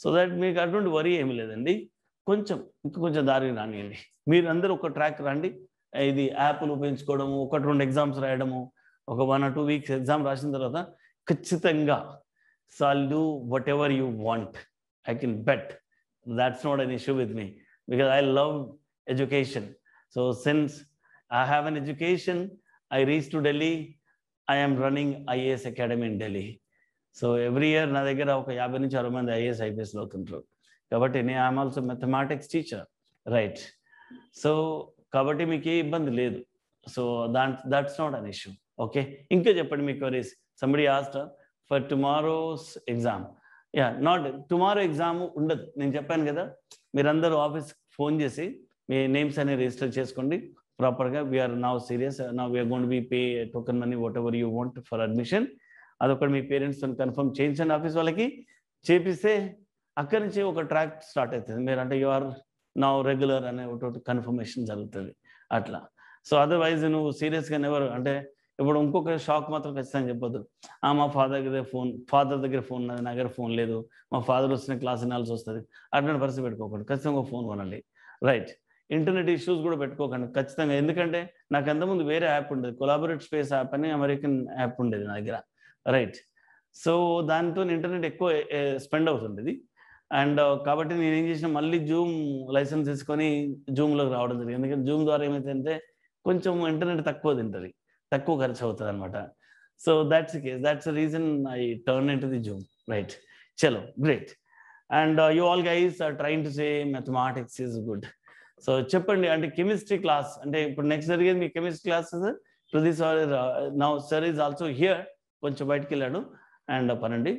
సో దట్ మీకు అటువంటి వరీ ఏమి లేదండి. కొంచెం దారి రానియండి. మీరు అందరూ ఒక ట్రాక్ రండి. ఇది యాప్లు ఉపయోగించుకోవడము, 1-2 ఎగ్జామ్స్ రాయడము, ఒక 1 or 2 weeks ఎగ్జామ్ రాసిన తర్వాత ఖచ్చితంగా so I'll do whatever you want. I can bet that's not an issue with me because I love education. So since I have an education, I reached to Delhi. I am running IAS Academy in Delhi. So every year నా దగ్గర ఒక 50 నుంచి 60 మంది IAS IPS లో అవుతుంటారు. కాబట్టి I'm also mathematics teacher, right? So కాబట్టి మీకు ఏ ఇబ్బంది లేదు. So that's not an issue. Okay, ఇంకా చెప్పండి మీ queries. somebody asked for tomorrow's exam. Not tomorrow exam ఉండదు. నేను చెప్పాను కదా, మీరందరూ ఆఫీస్ ఫోన్ చేసి మీ నేమ్స్ అనేవి రిజిస్టర్ చేసుకోండి ప్రాపర్గా. We are now serious, now we are going to be pay token money whatever you want for admission. అదొకటి మీ పేరెంట్స్తో కన్ఫర్మ్ చేయించండి ఆఫీస్ వాళ్ళకి. చేపిస్తే అక్కడి నుంచి ఒక ట్రాక్ స్టార్ట్ అవుతుంది. మీరు అంటే యు ఆర్ నౌ రెగ్యులర్ అనే ఒకటి కన్ఫర్మేషన్ జరుగుతుంది అట్లా. సో అదర్వైజ్ నువ్వు సీరియస్గా ఎవరు అంటే ఇప్పుడు ఇంకొక షాక్ మాత్రం ఖచ్చితంగా చెప్పొద్దు. మా ఫాదర్ దగ్గర ఫోన్ ఉన్నది, నా దగ్గర ఫోన్ లేదు, మా ఫాదర్ వచ్చిన క్లాస్ వినాల్సి వస్తుంది, అటువంటి పరిస్థితి పెట్టుకోకండి. ఖచ్చితంగా ఫోన్ కొనండి, రైట్? ఇంటర్నెట్ ఇష్యూస్ కూడా పెట్టుకోకండి ఖచ్చితంగా. ఎందుకంటే నాకు అంతకుముందు వేరే యాప్ ఉండేది, కొలాబరేట్ స్పేస్ యాప్ అని అమెరికన్ యాప్ ఉండేది నా దగ్గర, రైట్? సో దాంతో ఇంటర్నెట్ ఎక్కువ స్పెండ్ అవుతుండేది. అండ్ కాబట్టి నేను ఏం చేసిన, మళ్ళీ జూమ్ లైసెన్స్ తీసుకొని జూమ్లోకి రావడం జరిగింది. ఎందుకంటే జూమ్ ద్వారా ఏమైతే కొంచెం ఇంటర్నెట్ తక్కువ తింటుంది, తక్కువ ఖర్చు అవుతుంది అనమాట. So that's the case, that's the reason I turn in to the Zoom, right? చలో, great. And you all guys are trying to say mathematics is good. So చెప్పండి, అంటే కెమిస్ట్రీ క్లాస్ అంటే ఇప్పుడు నెక్స్ట్ జరిగేది మీ chemistry classes. To this now sir is also here, కొంచెం బయటకు వెళ్ళాడు. అండ్ పనండి.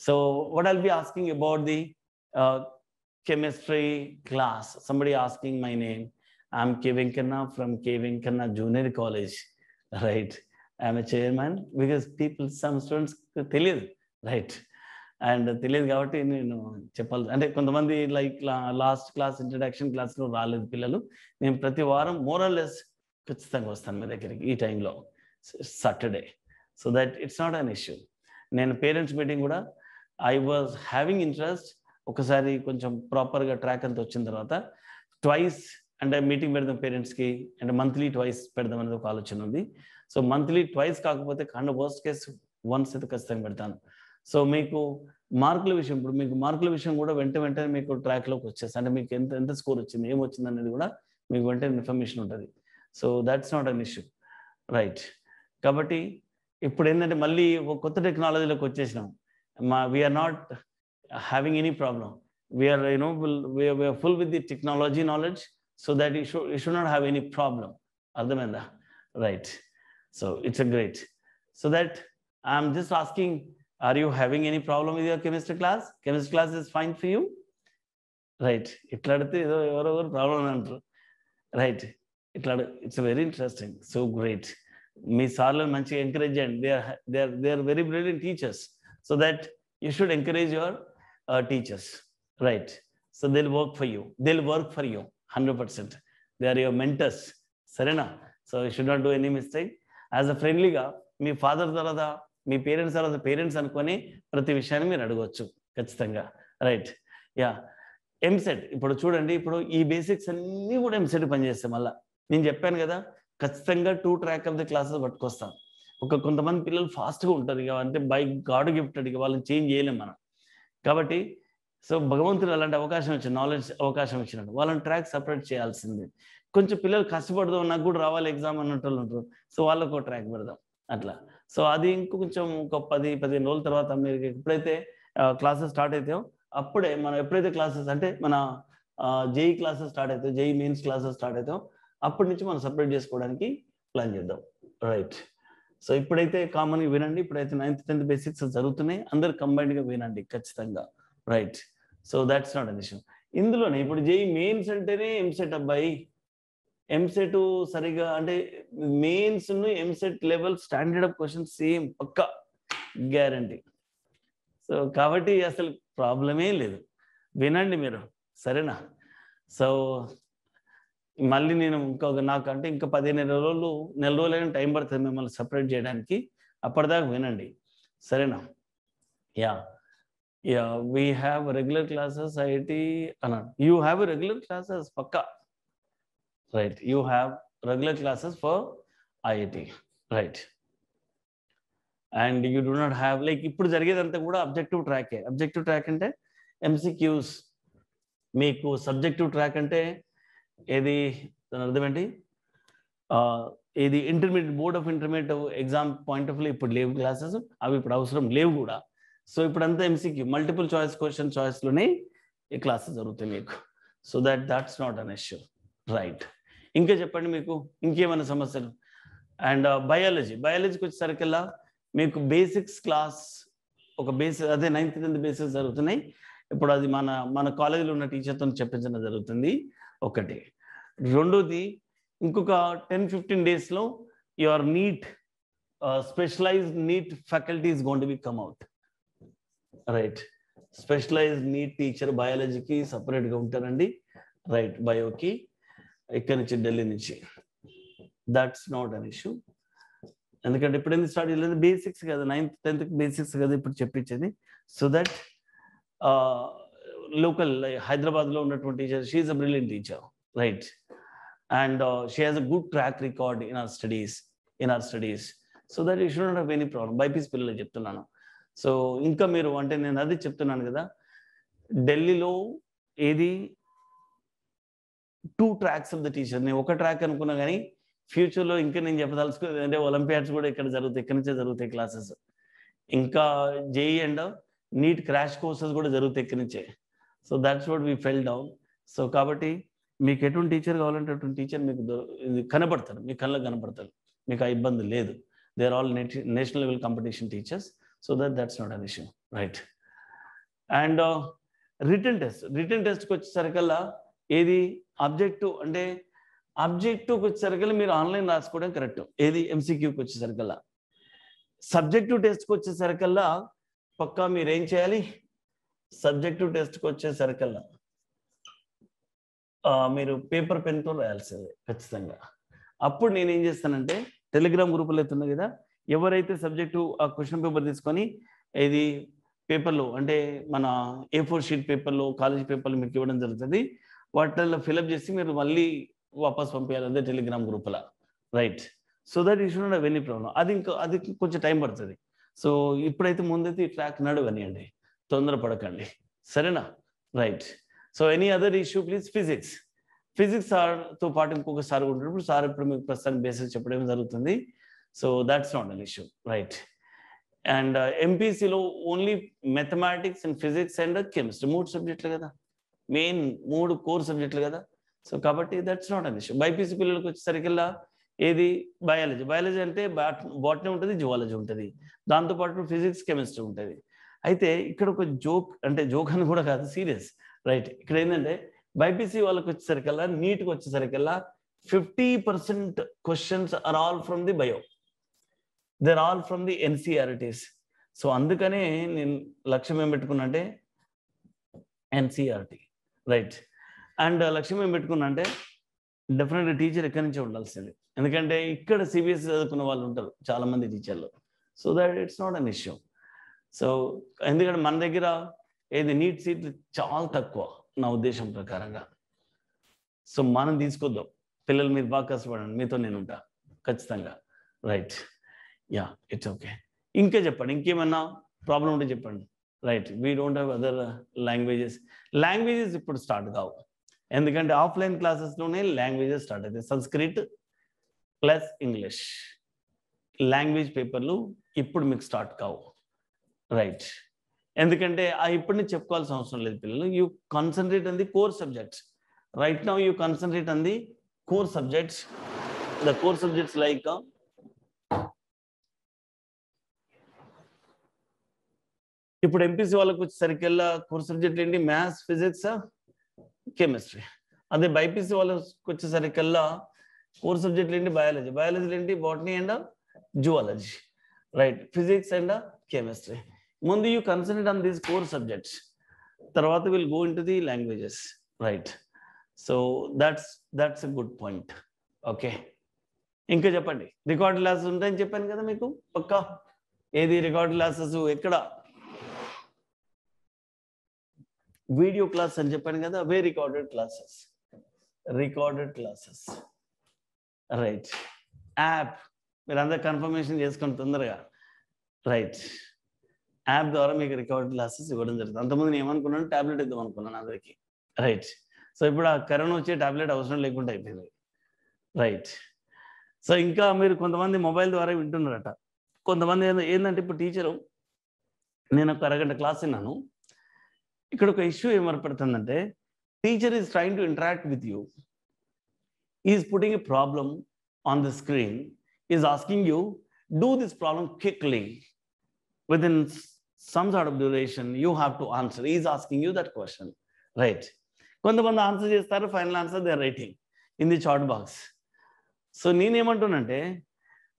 So what I'll be asking about the chemistry class. Somebody asking my name. I'm K. Venkana from K. Venkana Junior College, right? I'm a chairman because some students తెలియదు, right? And తెలియదు కాబట్టి నేను చెప్పాలి. అంటే కొంతమంది like last class introduction క్లాస్లో రాలేదు పిల్లలు. నేను ప్రతి వారం మోర్ ఆర్ లెస్ ఖచ్చితంగా వస్తాను మీ దగ్గరికి ఈ టైంలో Saturday. So that it's not an issue. నేను పేరెంట్స్ మీటింగ్ కూడా ఐ వాజ్ హ్యావింగ్ ఇంట్రెస్ట్. ఒకసారి కొంచెం ప్రాపర్గా ట్రాక్ అంతా వచ్చిన తర్వాత ట్వైస్ అంటే మీటింగ్ పెడదాం పేరెంట్స్కి, అంటే మంత్లీ ట్వైస్ పెడదాం అనేది ఒక ఆలోచన ఉంది. సో మంత్లీ ట్వైస్ కాకపోతే వర్స్ట్ కేస్ వన్స్ అయితే ఖచ్చితంగా పెడతాను. సో మీకు మార్కుల విషయం, ఇప్పుడు మీకు మార్కుల విషయం కూడా వెంటనే మీకు ట్రాక్లోకి వచ్చేస్తుంది. అంటే మీకు ఎంత స్కోర్ వచ్చింది, ఏమొచ్చింది అనేది కూడా మీకు వెంటనే ఇన్ఫర్మేషన్ ఉంటుంది. So that's not an issue, right. కాబట్టి ఇప్పుడు ఏంటంటే మళ్ళీ ఒక కొత్త టెక్నాలజీలోకి వచ్చేసినాం. We're not having any problem. We're we're full with the technology knowledge, so that you should not have any problem. అర్థమైందా? Right. So it's a great. So that I'm just asking, are you having any problem with your chemistry class? Chemistry class is fine for you, right? ఇట్లా అడితే ఏదో ఎవరెవరు problem అంటారు, right? ఇట్లా it's very interesting. So great. మీ సార్లను మంచిగా encourage చేయండి. They are very brilliant teachers. So that you should encourage your teachers, right? So they will work for you, they will work for you 100%. They are your mentors, సరేనా? So you should not do any mistake. As a ఫ్రెండ్లీగా మీ father తర్వాత మీ parents తర్వాత parents అనుకొని ప్రతి విషయాన్ని మీరు అడగవచ్చు ఖచ్చితంగా, రైట్? యా. ఎంసెట్ ఇప్పుడు చూడండి, ఇప్పుడు ఈ బేసిక్స్ అన్నీ కూడా ఎంసెట్ పనిచేస్తాయి. మళ్ళీ నేను చెప్పాను కదా, ఖచ్చితంగా 2 ట్రాక్ ఆఫ్ ది క్లాసెస్ పట్టుకొస్తాం. కొంతమంది పిల్లలు ఫాస్ట్గా ఉంటారు, ఇక అంటే బై గాడ్ గిఫ్టెడ్, ఇక వాళ్ళని చేంజ్ చేయలేం మనం. కాబట్టి సో భగవంతుడు అలాంటి అవకాశం ఇచ్చిన, నాలెడ్జ్ అవకాశం ఇచ్చినట్టు వాళ్ళని ట్రాక్ సపరేట్ చేయాల్సింది. కొంచెం పిల్లలు కష్టపడదాం, నాకు కూడా రావాలి ఎగ్జామ్ అన్నట్టు ఉంటారు, సో వాళ్ళకు ఒక ట్రాక్ పెడదాం అట్లా. సో అది ఇంకొంచెం ఒక 10-15 రోజుల తర్వాత మీరు ఎప్పుడైతే క్లాసెస్ స్టార్ట్ అవుతాయో అప్పుడే మనం ఎప్పుడైతే క్లాసెస్ అంటే మన జేఈ క్లాసెస్ స్టార్ట్ అవుతాయో, జేఈ మెయిన్స్ క్లాసెస్ స్టార్ట్ అవుతాయో అప్పటి నుంచి మనం సపరేట్ చేసుకోవడానికి ప్లాన్ చేద్దాం, రైట్? సో ఇప్పుడైతే కామన్గా వినండి, ఇప్పుడైతే 9th 10th బేసిక్స్ జరుగుతున్నాయి, అందరు కంబైన్డ్గా వినండి ఖచ్చితంగా, right? So that's not an issue. ఇందులోనే ఇప్పుడు జేఈ మెయిన్స్ అంటేనే ఎంసెట్ అబ్బాయి, ఎంసెట్ సరిగా అంటే mains EAMCET level standard of question same పక్కా గ్యారంటీ. సో కాబట్టి అసలు ప్రాబ్లమే లేదు, వినండి మీరు, సరేనా? సో మళ్ళీ నేను నాకంటే ఇంకా 15 రోజులు, నెల రోజులైనా టైం పడుతుంది మిమ్మల్ని సపరేట్ చేయడానికి, అప్పటిదాకా వినండి, సరేనా? Yeah. Yeah, we have regular classes IIT అన్నాడు. యూ హ్యావ్ రెగ్యులర్ క్లాసెస్ పక్కా, right? You have regular classes for IIT, right? And you do not have like ఇప్పుడు జరిగేదంతా కూడా అబ్జెక్టివ్ ట్రాక్. అబ్జెక్టివ్ ట్రాక్ అంటే ఎంసీక్యూస్. మీకు సబ్జెక్టివ్ ట్రాక్ అంటే ఏది, దాని అర్థం ఏంటి? ఇది intermediate, board of intermediate exam point of view ఇప్పుడు లేవు క్లాసెస్, అవి ఇప్పుడు అవసరం లేవు కూడా. సో ఇప్పుడంతా ఎంసీక్యూ, మల్టిపుల్ చాయిస్ క్వశ్చన్, చాయిస్లోనే ఈ క్లాసెస్ జరుగుతాయి మీకు. So that's not an issue, right? ఇంకా చెప్పండి, మీకు ఇంకేమైనా సమస్యలు? అండ్ బయాలజీకి వచ్చేసరికల్లా మీకు బేసిక్స్ క్లాస్ ఒక బేసిక్, అదే 9th 10th బేసిక్స్ జరుగుతున్నాయి ఇప్పుడు. అది మన కాలేజీలో ఉన్న టీచర్తో చెప్పించడం జరుగుతుంది ఒకటి. రెండోది, ఇంకొక 10-15 డేస్లో your NEET specialized NEET faculty is going to be come out, right? Specialized NEET teacher బయాలజీకి సపరేట్గా ఉంటారండి, రైట్? బయోకి ఇక్కడ నుంచి, ఢిల్లీ నుంచి. దట్స్ నాట్ అన్ ఇష్యూ, ఎందుకంటే ఇప్పుడు ఎందుకు స్టార్ట్ చేయలేదు, బేసిక్స్ కదా, 9th 10th బేసిక్స్ కదా ఇప్పుడు చెప్పించేది. సో దట్ లోకల్ హైదరాబాద్లో ఉన్నటువంటి teacher, she is a brilliant teacher, right? And she has a good track record in our studies. So that you should not have any problem. BiPC పిల్లలకి చెప్తున్నాను. So ఇంకా మీరు అంటే నేను అది చెప్తున్నాను కదా, ఢిల్లీలో ఏది 2 ట్రాక్స్ ఆఫ్ ద టీచర్. నేను ఒక ట్రాక్ అనుకున్నా కానీ ఫ్యూచర్లో ఇంకా నేను చెప్పదలుచుకున్నది అంటే ఒలింపియాడ్స్ కూడా ఇక్కడ జరుగుతాయి, ఇక్కడి నుంచే జరుగుతాయి క్లాసెస్. ఇంకా JEE and NEET crash courses కూడా జరుగుతాయి ఇక్కడి నుంచే. So that's what we fell down. So కాబట్టి మీకు ఎటువంటి టీచర్ కావాలంటే అటువంటి టీచర్ మీకు కనబడతారు, మీ కళ్ళకు కనబడతారు, మీకు ఆ ఇబ్బంది లేదు. They are all national level competition teachers. So that's not an issue, right? And written టెస్ట్కి వచ్చేసరికల్లా ఏది ఆబ్జెక్టివ్ అంటే ఆబ్జెక్టివ్కి వచ్చేసరికల్లా మీరు ఆన్లైన్ రాసుకోవడం కరెక్ట్. ఏది ఎంసీక్యూకి వచ్చేసరికల్లా. సబ్జెక్టివ్ టెస్ట్కి వచ్చేసరికల్లా పక్కా మీరు ఏం చేయాలి, సబ్జెక్టివ్ టెస్ట్కి వచ్చేసరికల్లా మీరు పేపర్ పెన్తో రాయాల్సిందే ఖచ్చితంగా. అప్పుడు నేను ఏం చేస్తానంటే టెలిగ్రామ్ గ్రూపులో అవుతుంది కదా, ఎవరైతే సబ్జెక్టు ఆ క్వశ్చన్ పేపర్ తీసుకొని ఇది పేపర్లో అంటే మన A4 షీట్ పేపర్లో కాలేజ్ పేపర్లో మీకు ఇవ్వడం జరుగుతుంది. వాటిల్లో ఫిలప్ చేసి మీరు మళ్ళీ వాపస్ పంపించాలి అదే టెలిగ్రామ్ గ్రూప్లో, right? So that you should not have any problem. అది కొంచెం టైం పడుతుంది. సో ఇప్పుడైతే ముందైతే ఈ ట్రాక్ నడవనియండి, తొందరపడకండి, సరేనా? Right. So any other issue please. Physics సార్తో పాటు ఇంకొక సార్ ఉంటున్నప్పుడు సార్ ఇప్పుడు మీకు ప్రస్తుతానికి బేసిక్స్ చెప్పడం జరుగుతుంది. So that's not an issue, right? And ఎంపీసీలో only mathematics and physics and chemistry 3 సబ్జెక్టులు కదా, మెయిన్ 3 కోర్ సబ్జెక్టులు కదా. సో కాబట్టి that's not an issue. BiPC పిల్లలకు వచ్చేసరికల్లా ఏది బయాలజీ అంటే బాటనీ ఉంటుంది, జువాలజీ ఉంటుంది, దాంతోపాటు ఫిజిక్స్ కెమిస్ట్రీ ఉంటుంది. అయితే ఇక్కడ ఒక జోక్ అని కూడా కాదు, సీరియస్, రైట్? ఇక్కడ ఏంటంటే బైపీసీ వాళ్ళకి వచ్చేసరికల్లా నీట్కి వచ్చేసరికల్లా 50% questions are all from the bio, they're all from the NCERTs. So అందుకనే నేను లక్ష్యం ఏం పెట్టుకున్నా అంటే NCERT, రైట్? అండ్ లక్ష్యం ఏం పెట్టుకున్నా అంటే డెఫినెట్గా టీచర్ ఎక్కడి నుంచే ఉండాల్సింది, ఎందుకంటే ఇక్కడ CBSE చదువుకున్న వాళ్ళు ఉంటారు చాలా మంది టీచర్లు. So that it's not an issue. So ఎందుకంటే మన దగ్గర ఏది నీట్ సీట్లు చాలా తక్కువ నా ఉద్దేశం ప్రకారంగా. సో మనం తీసుకొద్దాం, పిల్లలు మీరు బాగా కష్టపడండి, మీతో నేను ఉంటా ఖచ్చితంగా, రైట్? Yeah, it's okay. ఇంకా చెప్పండి, ఇంకేమన్నా ప్రాబ్లం ఉంటే చెప్పండి, right? We don't have other languages ఇప్పుడు స్టార్ట్ కావు, ఎందుకంటే ఆఫ్లైన్ క్లాసెస్లోనే లాంగ్వేజెస్ స్టార్ట్ అవుతాయి. సంస్కృత్ ప్లస్ ఇంగ్లీష్ లాంగ్వేజ్ పేపర్లు ఇప్పుడు మీకు స్టార్ట్ కావు, రైట్? ఎందుకంటే ఇప్పటి నుంచి చెప్పుకోవాల్సిన అవసరం లేదు పిల్లలు. You concentrate on the core subjects right now. You concentrate on the core subjects. The core subjects like ఇప్పుడు ఎంపీసీ వాళ్ళకి వచ్చేసరికల్లా కోర్ సబ్జెక్ట్ ఏంటి? Maths, physics, chemistry. అదే బైపీసీ వాళ్ళకి వచ్చేసరికల్లా కోర్ సబ్జెక్ట్ ఏంటి? బయాలజీ ఏంటి? Botany and zoology, right? Physics and chemistry. ముందు you concentrate on these core subjects, తర్వాత will go in to the languages, right? So that's a good point. Okay, ఇంకా చెప్పండి. Record classes ఉంటాయని చెప్పాను కదా మీకు పక్కా. ఏది రికార్డ్ క్లాసెస్? ఎక్కడ? వీడియో క్లాస్ అని చెప్పాను కదా, అవే రికార్డెడ్ క్లాసెస్, రైట్? యాప్ మీరు అందరు కన్ఫర్మేషన్ చేసుకోండి తొందరగా, రైట్? యాప్ ద్వారా మీకు రికార్డ్ క్లాసెస్ ఇవ్వడం జరుగుతుంది. అంతకుముందు నేను ఏమనుకున్నాను, ట్యాబ్లెట్ ఇద్దాం అనుకున్నాను అందరికి, రైట్? సో ఇప్పుడు ఆ కరోనా వచ్చే ట్యాబ్లెట్ అవసరం లేకుండా అయిపోయింది, రైట్? సో ఇంకా మీరు కొంతమంది మొబైల్ ద్వారా వింటున్నారట. కొంతమంది ఏంటంటే ఇప్పుడు టీచరు నేను ఒక అరగంట క్లాస్ విన్నాను, ఇక్కడ ఒక ఇష్యూ ఏం ఏర్పడుతుందంటే teacher is trying to interact with you, is putting a problem on the screen, is asking you do this problem quickly within some sort of duration, you have to answer. He is asking you that question, right? కొంతమంది answer చేస్తారు, final answer they are writing in the chat box. So నేనేమంటున్నానంటే,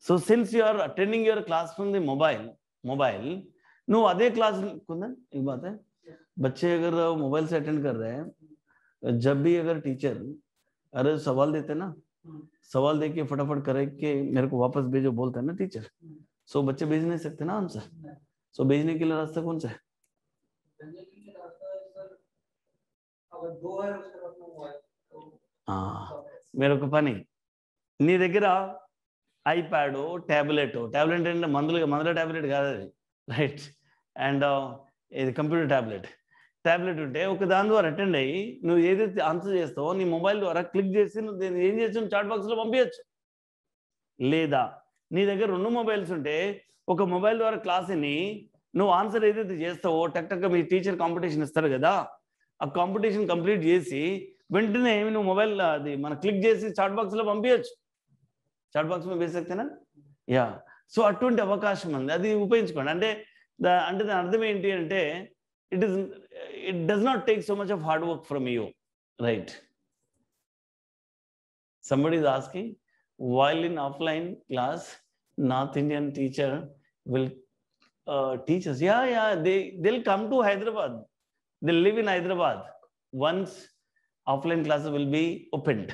so since you are attending your class from the mobile నువ్వు అదే class Kundan एक बात है, बच्चे अगर मोबाइल से अटेंड कर रहे हैं, जब भी अगर टीचर अरे सवाल देते ना, सवाल दे के फटाफट करे के मेरे को वापस भेजो बोलते हैं ना टीचर, सो बच्चे भेज नहीं सकते ना आंसर. सो भेजने के लिए रास्ता कौन सा है? मेरे को पनी नी దగ్గర ఐప్యాడ్ టాబ్లెట్ అంటే మందుల టాబ్లెట్ కాదు అది, రైట్? అండ్ ఇది కంప్యూటర్ టాబ్లెట్ ఉంటే ఒక దాని ద్వారా అటెండ్ అయ్యి నువ్వు ఏదైతే ఆన్సర్ చేస్తావో నీ మొబైల్ ద్వారా క్లిక్ చేసి నువ్వు ఏం చేసి చాట్ బాక్స్లో పంపించచ్చు. లేదా నీ దగ్గర 2 మొబైల్స్ ఉంటే ఒక మొబైల్ ద్వారా క్లాస్ని నువ్వు ఆన్సర్ ఏదైతే చేస్తావో టక్ మీ టీచర్ కాంపిటీషన్ ఇస్తారు కదా, ఆ కాంపిటీషన్ కంప్లీట్ చేసి వెంటనే నువ్వు మొబైల్ అది మన క్లిక్ చేసి చాట్ బాక్స్లో పంపించచ్చు. చాట్ బాక్స్ में भेज सकते ना, యా. సో అటువంటి అవకాశం ఉంది, అది ఉపయోగించుకోండి. అంటే దాని అర్థం ఏంటి అంటే it does not take so much of hard work from you, right? Somebody is asking, while in offline class North Indian teacher will teach us. Yeah, they'll come to Hyderabad, they'll live in Hyderabad once offline classes will be opened.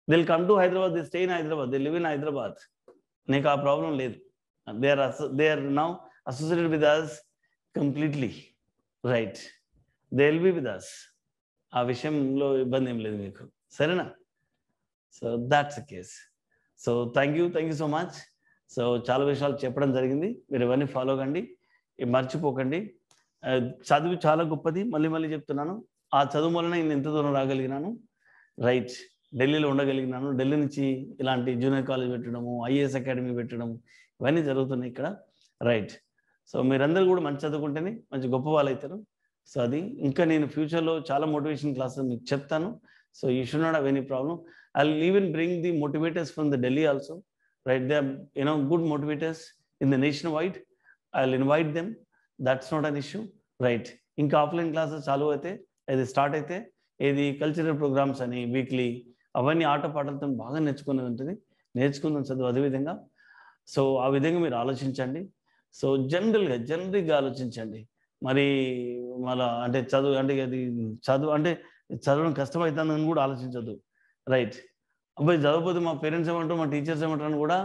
they'll come to Hyderabad, they stay in Hyderabad, they live in Hyderabad. Neeku aa problem ledhu. They are now associated with us completely, right? They'll be with us. ఆ విషయంలో ఇబ్బంది ఏం లేదు మీకు, సరేనా? So that's the case. So thank you so much. So చాలా విషయాలు చెప్పడం జరిగింది, మీరు ఇవన్నీ ఫాలో కండి, మర్చిపోకండి. చదువు చాలా గొప్పది, మళ్ళీ మళ్ళీ చెప్తున్నాను. ఆ చదువు వలన నేను ఎంత దూరం రాగలిగినాను, రైట్? ఢిల్లీలో ఉండగలిగినాను. ఢిల్లీ నుంచి ఇలాంటి జూనియర్ కాలేజ్ పెట్టడము, ఐఏఎస్ అకాడమీ పెట్టడము, ఇవన్నీ జరుగుతున్నాయి ఇక్కడ, రైట్? సో మీరందరూ కూడా మంచి చదువుకుంటేనే మంచి గొప్ప వాళ్ళు అవుతారు. సో అది ఇంకా నేను ఫ్యూచర్లో చాలా మోటివేషన్ క్లాసెస్ మీకు చెప్తాను. So you should not have any problem. I will even bring the motivators from the Delhi also, right? They are good motivators in the nation wide. I will invite them, that's not an issue, right? ఇంకా offline classes చాలు అయితే, అది start అయితే, ఏది cultural programmes అని weekly, అవన్నీ ఆటపాటలతో బాగా నేర్చుకునేది ఉంటుంది, నేర్చుకుందాం చదువు అదేవిధంగా. సో ఆ విధంగా మీరు ఆలోచించండి. సో జనరల్గా ఆలోచించండి. మరి మళ్ళా అంటే చదువు అంటే అది చదవడం కష్టమవుతుందని కూడా ఆలోచించద్దు, రైట్? అబ్బాయి చదవకపోతే మా పేరెంట్స్ ఏమంటారు, మా టీచర్స్ ఏమంటారు అని కూడా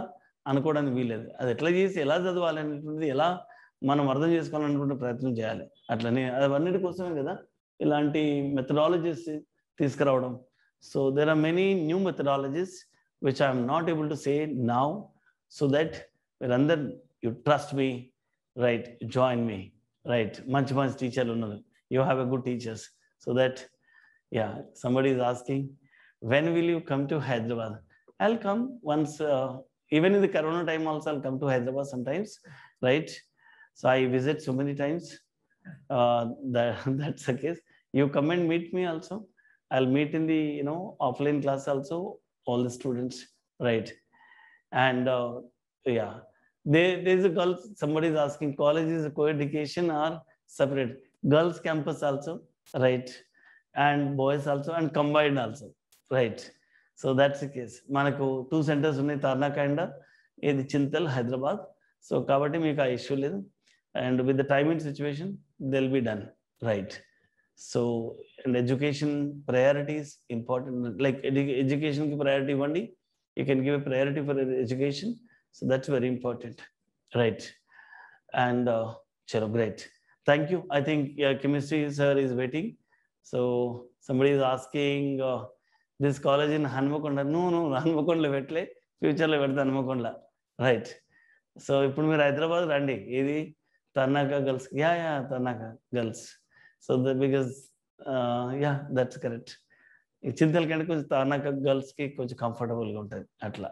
అనుకోవడానికి వీలేదు. అది ఎట్లా చేసి ఎలా చదవాలి అనేటువంటిది, ఎలా మనం అర్థం చేసుకోవాలనుకుంటే ప్రయత్నం చేయాలి. అట్లనే అవన్నిటి కోసమే కదా ఇలాంటి మెథడాలజీస్ తీసుకురావడం. So there are many new methodologies which I am not able to say now, so that మీరందరూ you trust me, right? Join me, right? మంచి టీచర్లు ఉన్నారు, you have a good teachers, so that yeah, somebody is asking when will you come to Hyderabad? I'll come once, even in the corona time also I'll come to Hyderabad sometimes, right? So I visit so many times, that's the case. You come and meet me also. I'll meet in the offline class also, all the students, right? And yeah, there's a girl, somebody is asking, college is a co-education or separate? Girls campus also, right? And boys also, and combined also, right? So that's the case. Manaku 2 centers ఉన్నాయి, Tarnaka and ఇది Chintal, Hyderabad. So కాబట్టి మీకు ఆ issue లేదు, and with the time and situation they'll be done, right? So and education priority is important, like education ki priority ivandi, you can give a priority for education, so that's very important, right? And chalo, great, thank you. I think chemistry sir is waiting. So somebody is asking this college in Hanmakonda. No, Hanmakonda lo vetle, future lo pedta Hanmakonda, right? So ippudu meer Hyderabad randi, idi Tarnaka girls, yeah Tarnaka girls. So because yeah, that's correct. చింతల కంటే కొంచెం తార్నాక గర్ల్స్కి కొంచెం కంఫర్టబుల్గా ఉంటుంది అట్లా.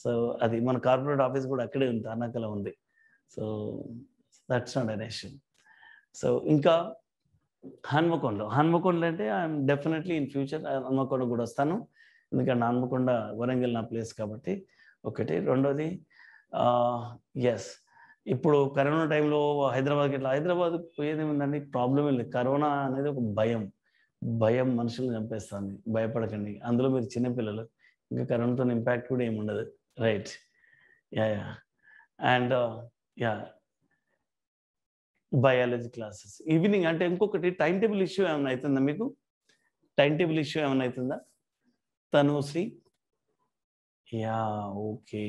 So అది మన corporate office కూడా అక్కడే ఉంది, తార్నాకలో ఉంది. So that's not an issue. So ఇంకా హన్మకొండ అంటే I'm definitely in future Hanamkonda కూడా వస్తాను, ఎందుకంటే హన్మకొండ వరంగల్ నా ప్లేస్ కాబట్టి ఒకటి. రెండోది ఎస్, ఇప్పుడు కరోనా టైంలో హైదరాబాద్కి ఇట్లా హైదరాబాద్ పోయేది ఏమిందండి, ప్రాబ్లం లేదు. కరోనా అనేది ఒక భయం మనుషులు చంపేస్తుంది, భయపడకండి. అందులో మీరు చిన్నపిల్లలు, ఇంకా కరోనాతో ఇంపాక్ట్ కూడా ఏమి ఉండదు, right? Yeah and yeah biology classes evening. అంటే ఇంకొకటి టైం టేబుల్ ఇష్యూ ఏమైనా అవుతుందా మీకు? టైం టేబుల్ ఇష్యూ ఏమైనా అవుతుందా Tanushree? Yeah, okay.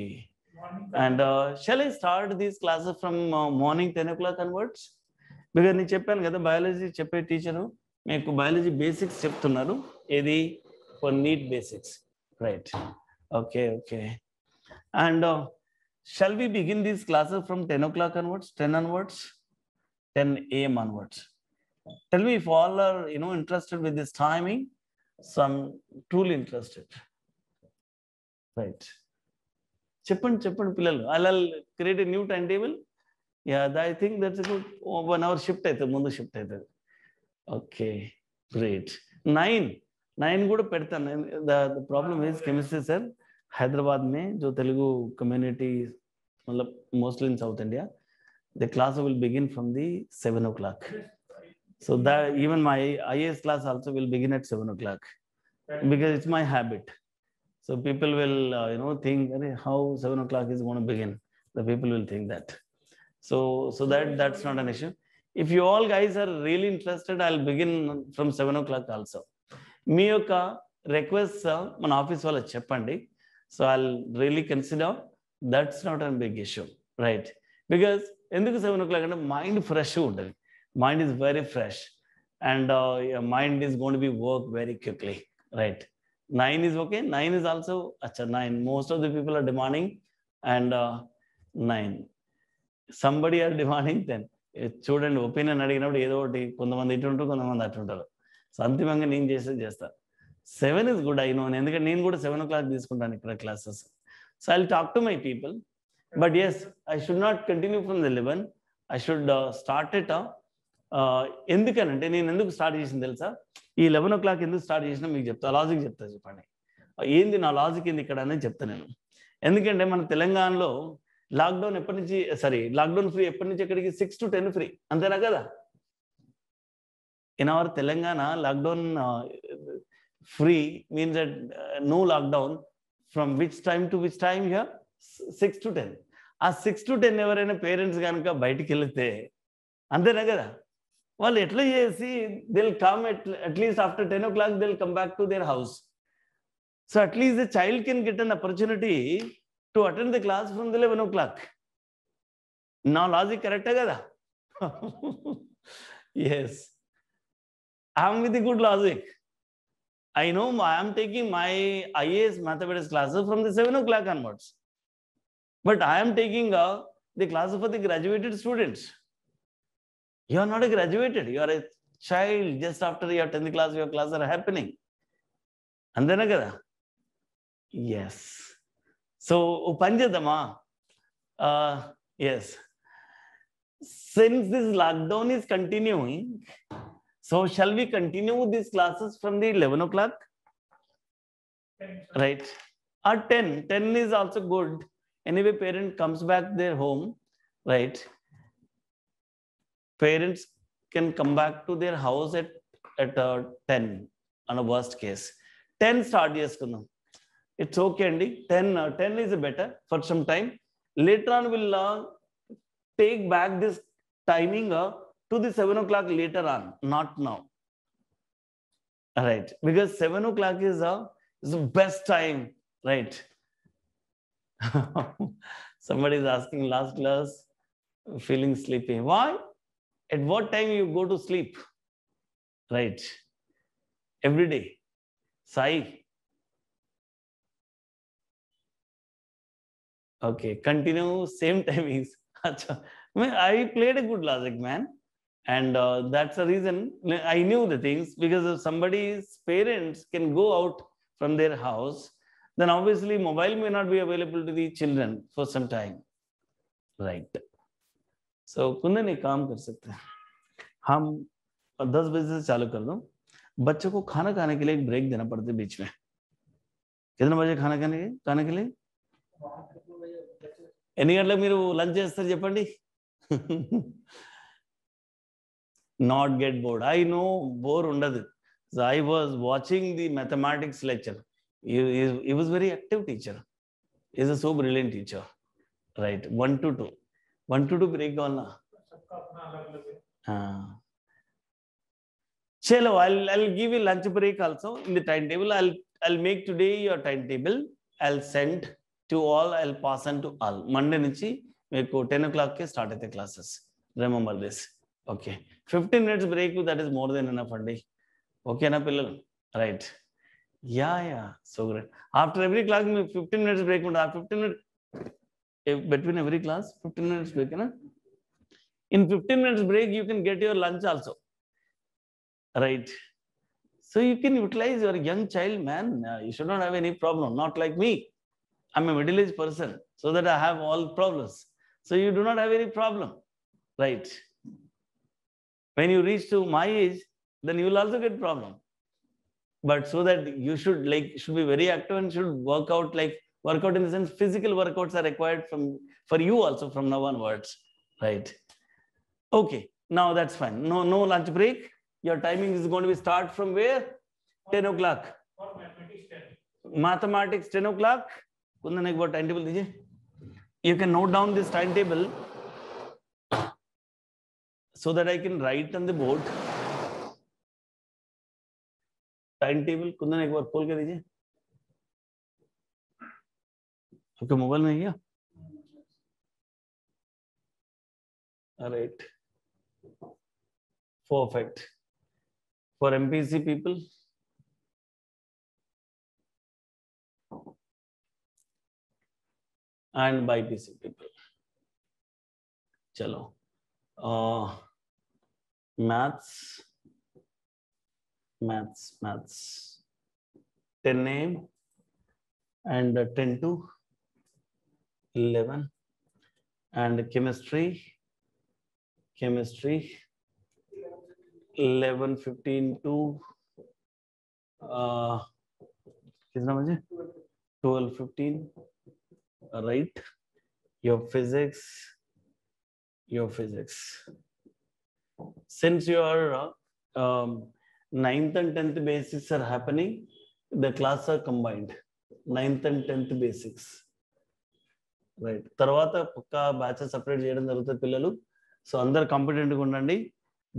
And shall I start these classes from morning 10 o'clock onwards? Because నేను చెప్పాను కదా, బయాలజీ చెప్పే టీచరు మీకు బయాలజీ బేసిక్స్ చెప్తున్నారు, ఏది for NEET basics, right? Okay. And shall we begin these classes from 10 o'clock onwards, 10 a.m. onwards? Tell me if all are interested with this timing. So I'm truly interested, right? చెప్పండి పిల్లలు. I'll create a new timetable. Yeah, I think that's a good 1 hour shift అవుతుంది, ముందు shift అవుతుంది. Okay, great. 9 కూడా పెడతాను. The problem is chemistry sir, Hyderabad में जो Telugu community, मतलब mostly in South India, the class will begin from the 7 o'clock. So that even my IAS class also will begin at 7 o'clock because it's my habit. So people will think how 7 o'clock is going to begin. The people will think that. So that's not an issue. If you all guys are really interested, I'll begin from 7 o'clock also. మీ యొక్క request మన office వాళ్ళకి చెప్పండి. So I'll really consider. That's not a big issue, right? Because ఎందుకు 7 o'clock అంటే mind fresh ఉంటుంది. Mind is very fresh and your mind is going to be work very quickly, right? 9 is okay. 9 is also acha 9. Most of the people are demanding and 9. Somebody are demanding 10. చూడండి opinion అడిగినప్పుడు ఏదో ఒకటి కొంతమంది ఇటు ఉంటారు, కొంతమంది అటు ఉంటారు. సో అంతిమంగా నేను చేస్తా. 7 is good, I know. ఎందుకంటే నేను కూడా 7 o'clock తీసుకుంటాను ఇక్కడ classes. So I'll talk to my people. But yes, I should not continue from the 11. I should start it ఎందుకనంటే నేను ఎందుకు స్టార్ట్ చేసింది తెలుసా? ఈ 11 o'clock ఎందుకు స్టార్ట్ చేసినా మీకు చెప్తా, లాజిక్ చెప్తా. చెప్పండి ఏంది నా లాజిక్ ఏంది ఇక్కడ అనేది చెప్తా నేను. ఎందుకంటే మన తెలంగాణలో లాక్డౌన్ ఎప్పటి నుంచి, లాక్డౌన్ ఫ్రీ ఎప్పటి నుంచి ఎక్కడికి? 6 to 10 ఫ్రీ, అంతేనా కదా? In our Telangana lockdown free means that no lockdown from which time to which time here? 6 to 10. ఆ 6 to 10 ఎవరైనా పేరెంట్స్ కనుక బయటికి వెళితే అంతేనా కదా? వాళ్ళు ఎట్లా చేసి they'll come at least after 10 o'clock they'll come back to their house. So at least the child can get an opportunity to attend the class from the 11 o'clock. Now logic correct కదా? Yes, I am with the good logic. I know I am taking my IAS mathematics classes from the 7 o'clock onwards. But I am taking the classes for the graduated students. You are not a graduated. You are a child. Just after your 10th class, your classes are happening. Andena kada? Yes. So, Upanjadama. Yes. Since this lockdown is continuing, so shall we continue these classes from the 11 o'clock? Right. Or 10. 10 is also good. Anyway, parent comes back their home, right? Parents can come back to their house at 10 on a worst case. 10 start cheskundam. It's okay, Andy. 10 is better for some time. Later on, we'll take back this timing to the 7 o'clock later on, not now. All right, because 7 o'clock is the best time, right? Somebody is asking last class, feeling sleepy. Why? At what time you go to sleep? Right? Every day. Sai. Okay, continue same timings. I played a good logic, man. And that's the reason I knew the things, because if somebody's parents can go out from their house, then obviously mobile may not be available to the children for some time. Right. So Kundan एक काम कर सकते हैं, हम 10 बजे से चालू कर दो. बच्चों को खाना खाने के लिए एक ब्रेक देना पड़ता है बीच में. कितने बजे खाना खाने के लिए? ఎన్ని గంటలకు మీరు లంచ్ చేస్తారు చెప్పండి? Not get bored. I know bore ఉండదు. So I was watching the mathematics lecture. He was very active teacher. He is a so brilliant teacher. Right. 1 to 2. 1 to 2 break కావాలన్నా? Chalo, I'll give you lunch break also in the timetable. I'll make today your timetable. I'll send to all. I'll pass on to all. Monday నుంచి మీకు 10 o'clock కే start అయితే classes. Remember this. Okay. 15 minutes break, that is more than enough, Andy. Okay, na pillalu? Right. Yeah. So great. After every class, 15 minutes break. 15 minutes between every class, 15 minutes break. Na? In 15 minutes break, you can get your lunch also. Right. So you can utilize your young child, man. You should not have any problem. Not like me. I'm a middle-aged person, so that I have all problems. So you do not have any problem. Right. When you reach to my age, then you will also get problem. But so that you should be very active and should work out in the sense physical workouts are required for you also from now onwards, right? Okay, now that's fine. No lunch break. Your timing is going to be start from where? 10 o'clock. For mathematics 10. Mathematics 10 o'clock. Kundan ek baar timetable dijiye. You can note down this timetable so that I can write on the board. Time table Kundan एक बार खोल के दीजिए, आपके mobile में है क्या? Right, perfect. For MPC people, and BPC people. चलो, maths, 10 a.m. and 10 to 11, and chemistry 11:15 to कितना बजे? 12:15. Right. Your physics. Since your 9th and 10th basics are happening, the class are combined. 9th and 10th basics. Right. తర్వాత పక్కా batches separate చేయడం జరుగుతుంది పిల్లలు. So అందరు కాంపిటెంట్గా ఉండండి.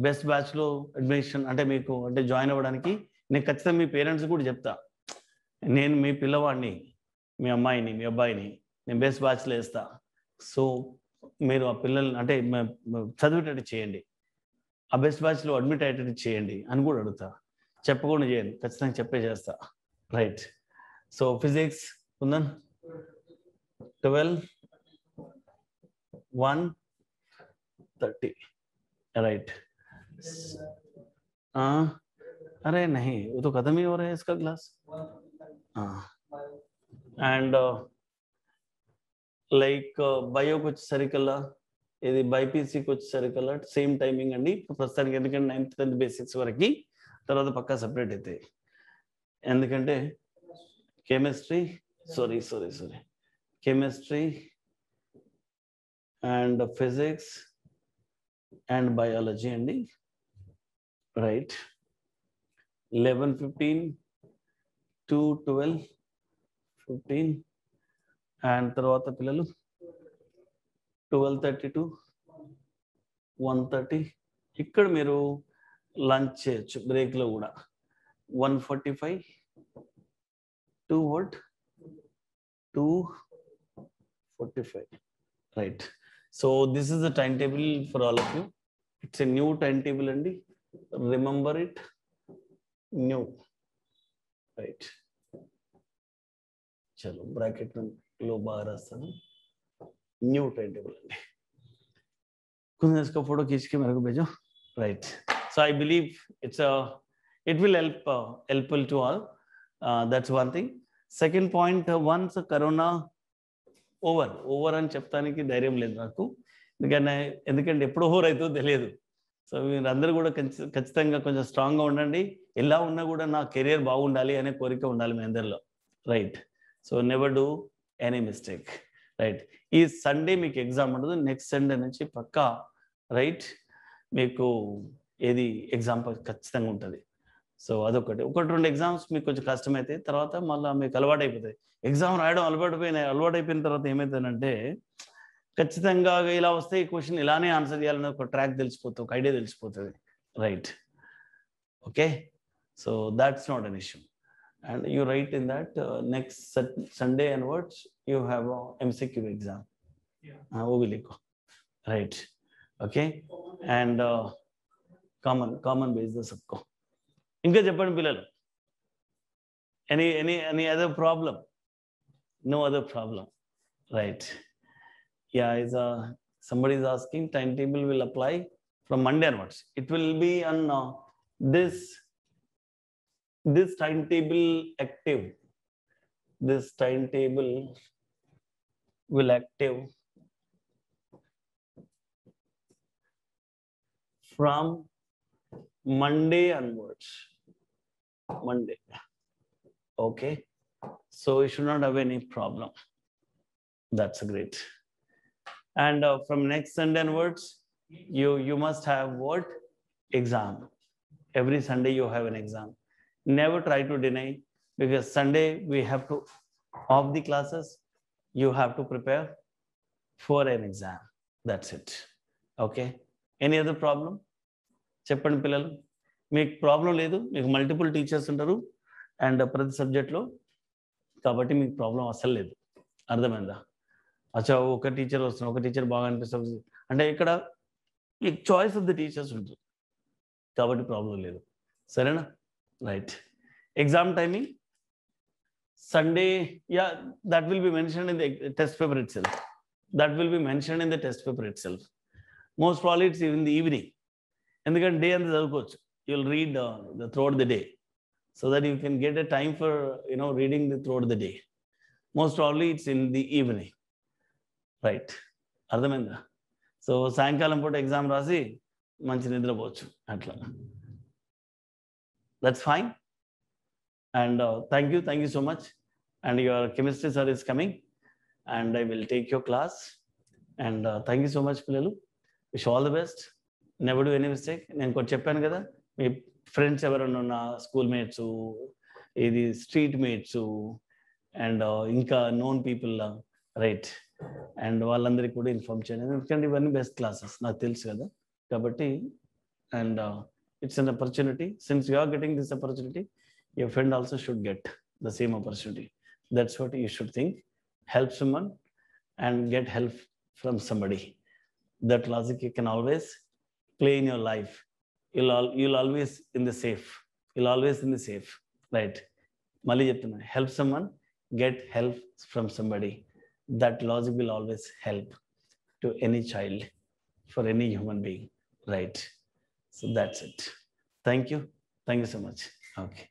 Best బ్యాచ్లో admission అంటే మీకు అంటే జాయిన్ అవ్వడానికి నేను ఖచ్చితంగా మీ పేరెంట్స్ కూడా చెప్తా, నేను మీ పిల్లవాడిని, మీ అమ్మాయిని, మీ అబ్బాయిని నేను బెస్ట్ బ్యాచ్లో వేస్తా. సో మీరు ఆ పిల్లల్ని అంటే చదివేటట్టు చేయండి, ఆ బెస్ట్ బ్యాచ్లో అడ్మిట్ అయ్యేటట్టు చేయండి అని కూడా అడుగుతా. చెప్పకుండా చేయండి, ఖచ్చితంగా చెప్పే చేస్తా. రైట్. సో ఫిజిక్స్ ఉందని 12, 1:30. राइट. अरे नहीं, वो तो खत्म ही हो रहा है इसका क्लास. एंड लाइक బయో कुछ సరికల్లా, ఇది బైపీసీ कुछ సరికల్లా సేమ్ టైమింగ్ అండి ప్రస్తుతానికి. ఎందుకంటే 9th 10th బేసిక్స్ వరకు, తర్వాత పక్కా సెపరేట్ అవుతాయి. ఎందుకంటే chemistry and physics and biology అండి. రైట్. 11:15 to 12:15 అండ్ తర్వాత పిల్లలు 12:30 to 1:30. ఇక్కడ మీరు లంచ్ చేయొచ్చు బ్రేక్లో కూడా. 1:45 to what? 2:45. Right. So this is the timetable for all of you. It's a new timetable and remember it, new. Right. चलो bracket में लो बाहर आना, न्यू timetable and कुछ इसका फोटो खींच के मेरे को भेजो. Right. So I believe it will helpful to all. That's one thing. Second point, once corona over అని చెప్తానికి ధైర్యం లేదు నాకు, ఎందుకంటే ఎప్పుడు ఓవర్ అవుతుందో తెలియదు. సో మీరందరూ కూడా ఖచ్చితంగా కొంచెం స్ట్రాంగ్గా ఉండండి. ఎలా ఉన్నా కూడా నా కెరియర్ బాగుండాలి అనే కోరిక ఉండాలి మీ అందరిలో. Right. So never do any mistake. Right. ఈ సండే మీకు ఎగ్జామ్ ఉండదు, నెక్స్ట్ సండే నుంచి పక్కా రైట్ మీకు ఏది ఎగ్జామ్ ఖచ్చితంగా ఉంటుంది. సో అదొకటి. 1-2 ఎగ్జామ్స్ మీకు కొంచెం కష్టమైతే తర్వాత మళ్ళీ మీకు అలవాటు అయిపోతాయి. ఎగ్జామ్ రాయడం అలవాటు అయిపోయిన తర్వాత ఏమవుతుందంటే ఖచ్చితంగా ఇలా వస్తే ఈ క్వశ్చన్ ఇలానే ఆన్సర్ చేయాలని ఒక ట్రాక్ తెలిసిపోతుంది, ఒక ఐడియా తెలిసిపోతుంది. Right. Okay. So that's not an issue. And you right in that next Sunday onwards you have MCQ exam. वो भी लिखो. राइट. ओके. एंड कॉमन भेज दो सबको. ఇంకా చెప్పండి పిల్లలు. any other problem? No other problem. Right. Yeah, somebody is asking timetable will apply from Monday onwards. It will be on this timetable active. This timetable will active from Monday onwards. Monday. Okay. So you should not have any problem. That's great. And from next Sunday onwards, you must have what? Exam. Every Sunday you have an exam. Never try to deny, because Sunday we have to off the classes. You have to prepare for an exam. That's it. Okay. Any other problem? Cheppandi pillalu. మీకు problem లేదు, మీకు multiple teachers ఉంటారు and ప్రతి సబ్జెక్ట్లో, కాబట్టి మీకు problem అస్సలు లేదు. అర్థమైందా? అచ్చా ఒక టీచర్ వస్తున్నారు, ఒక టీచర్ బాగా అనిపిస్తుంది అంటే ఇక్కడ మీకు చాయిస్ ఆఫ్ ది టీచర్స్ ఉంటుంది, కాబట్టి ప్రాబ్లం లేదు. సరేనా? Right. Exam timing Sunday, yeah, that will be mentioned in the test paper itself. That will be mentioned in the test paper itself. Most probably it's in the evening. ఎందుకంటే day అంతా చదువుకోవచ్చు. You will read throughout the day, so that you can get a time for reading throughout the day. Most probably it's in the evening, right? అర్థమైందా? So సాయంకాలం పూట exam రాసి మంచి నిద్రపోవచ్చు అట్లా. That's fine. And thank you so much. And your chemistry sir is coming, and I will take your class. And thank you so much, Pillalu. Wish all the best. Never do any mistake. నేను కొంచెం చెప్పాను కదా, మీ friends ఎవరైనా ఉన్న school mates, ఇది street mates and ఇంకా known people, right, and వాళ్ళందరికీ కూడా ఇన్ఫార్మ్ చేయండి. ఎందుకంటే ఇవన్నీ బెస్ట్ క్లాసెస్ నాకు తెలుసు కదా, కాబట్టి and it's an opportunity. Since you are getting this opportunity, your friend also should get the same opportunity. That's what you should think. Help someone and get help from somebody. That logic you can always play in your life. You'll always in the safe. You'll always in the safe, right? Mali cheptuna, help someone, get help from somebody. That logic will always help to any child, for any human being, right? So that's it. Thank you so much. Okay.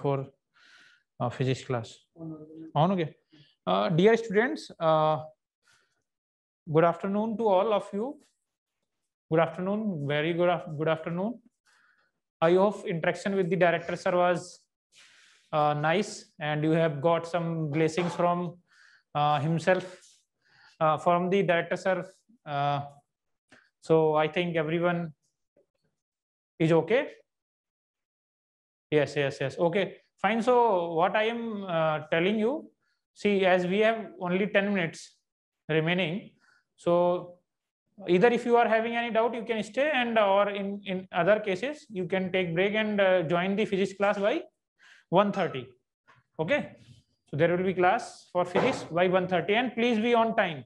For physics class. On okay. Dear students, good afternoon to all of you. Good afternoon, very good afternoon. I hope interaction with the director sir was nice, and you have got some blessings from himself, from the director sir. So I think everyone is okay. Yes. Okay, fine. So what I am telling you, see, as we have only 10 minutes remaining, so either if you are having any doubt, you can stay, and or in other cases you can take break and join the physics class by 1:30. Okay, so there will be class for physics by 1:30, and please be on time.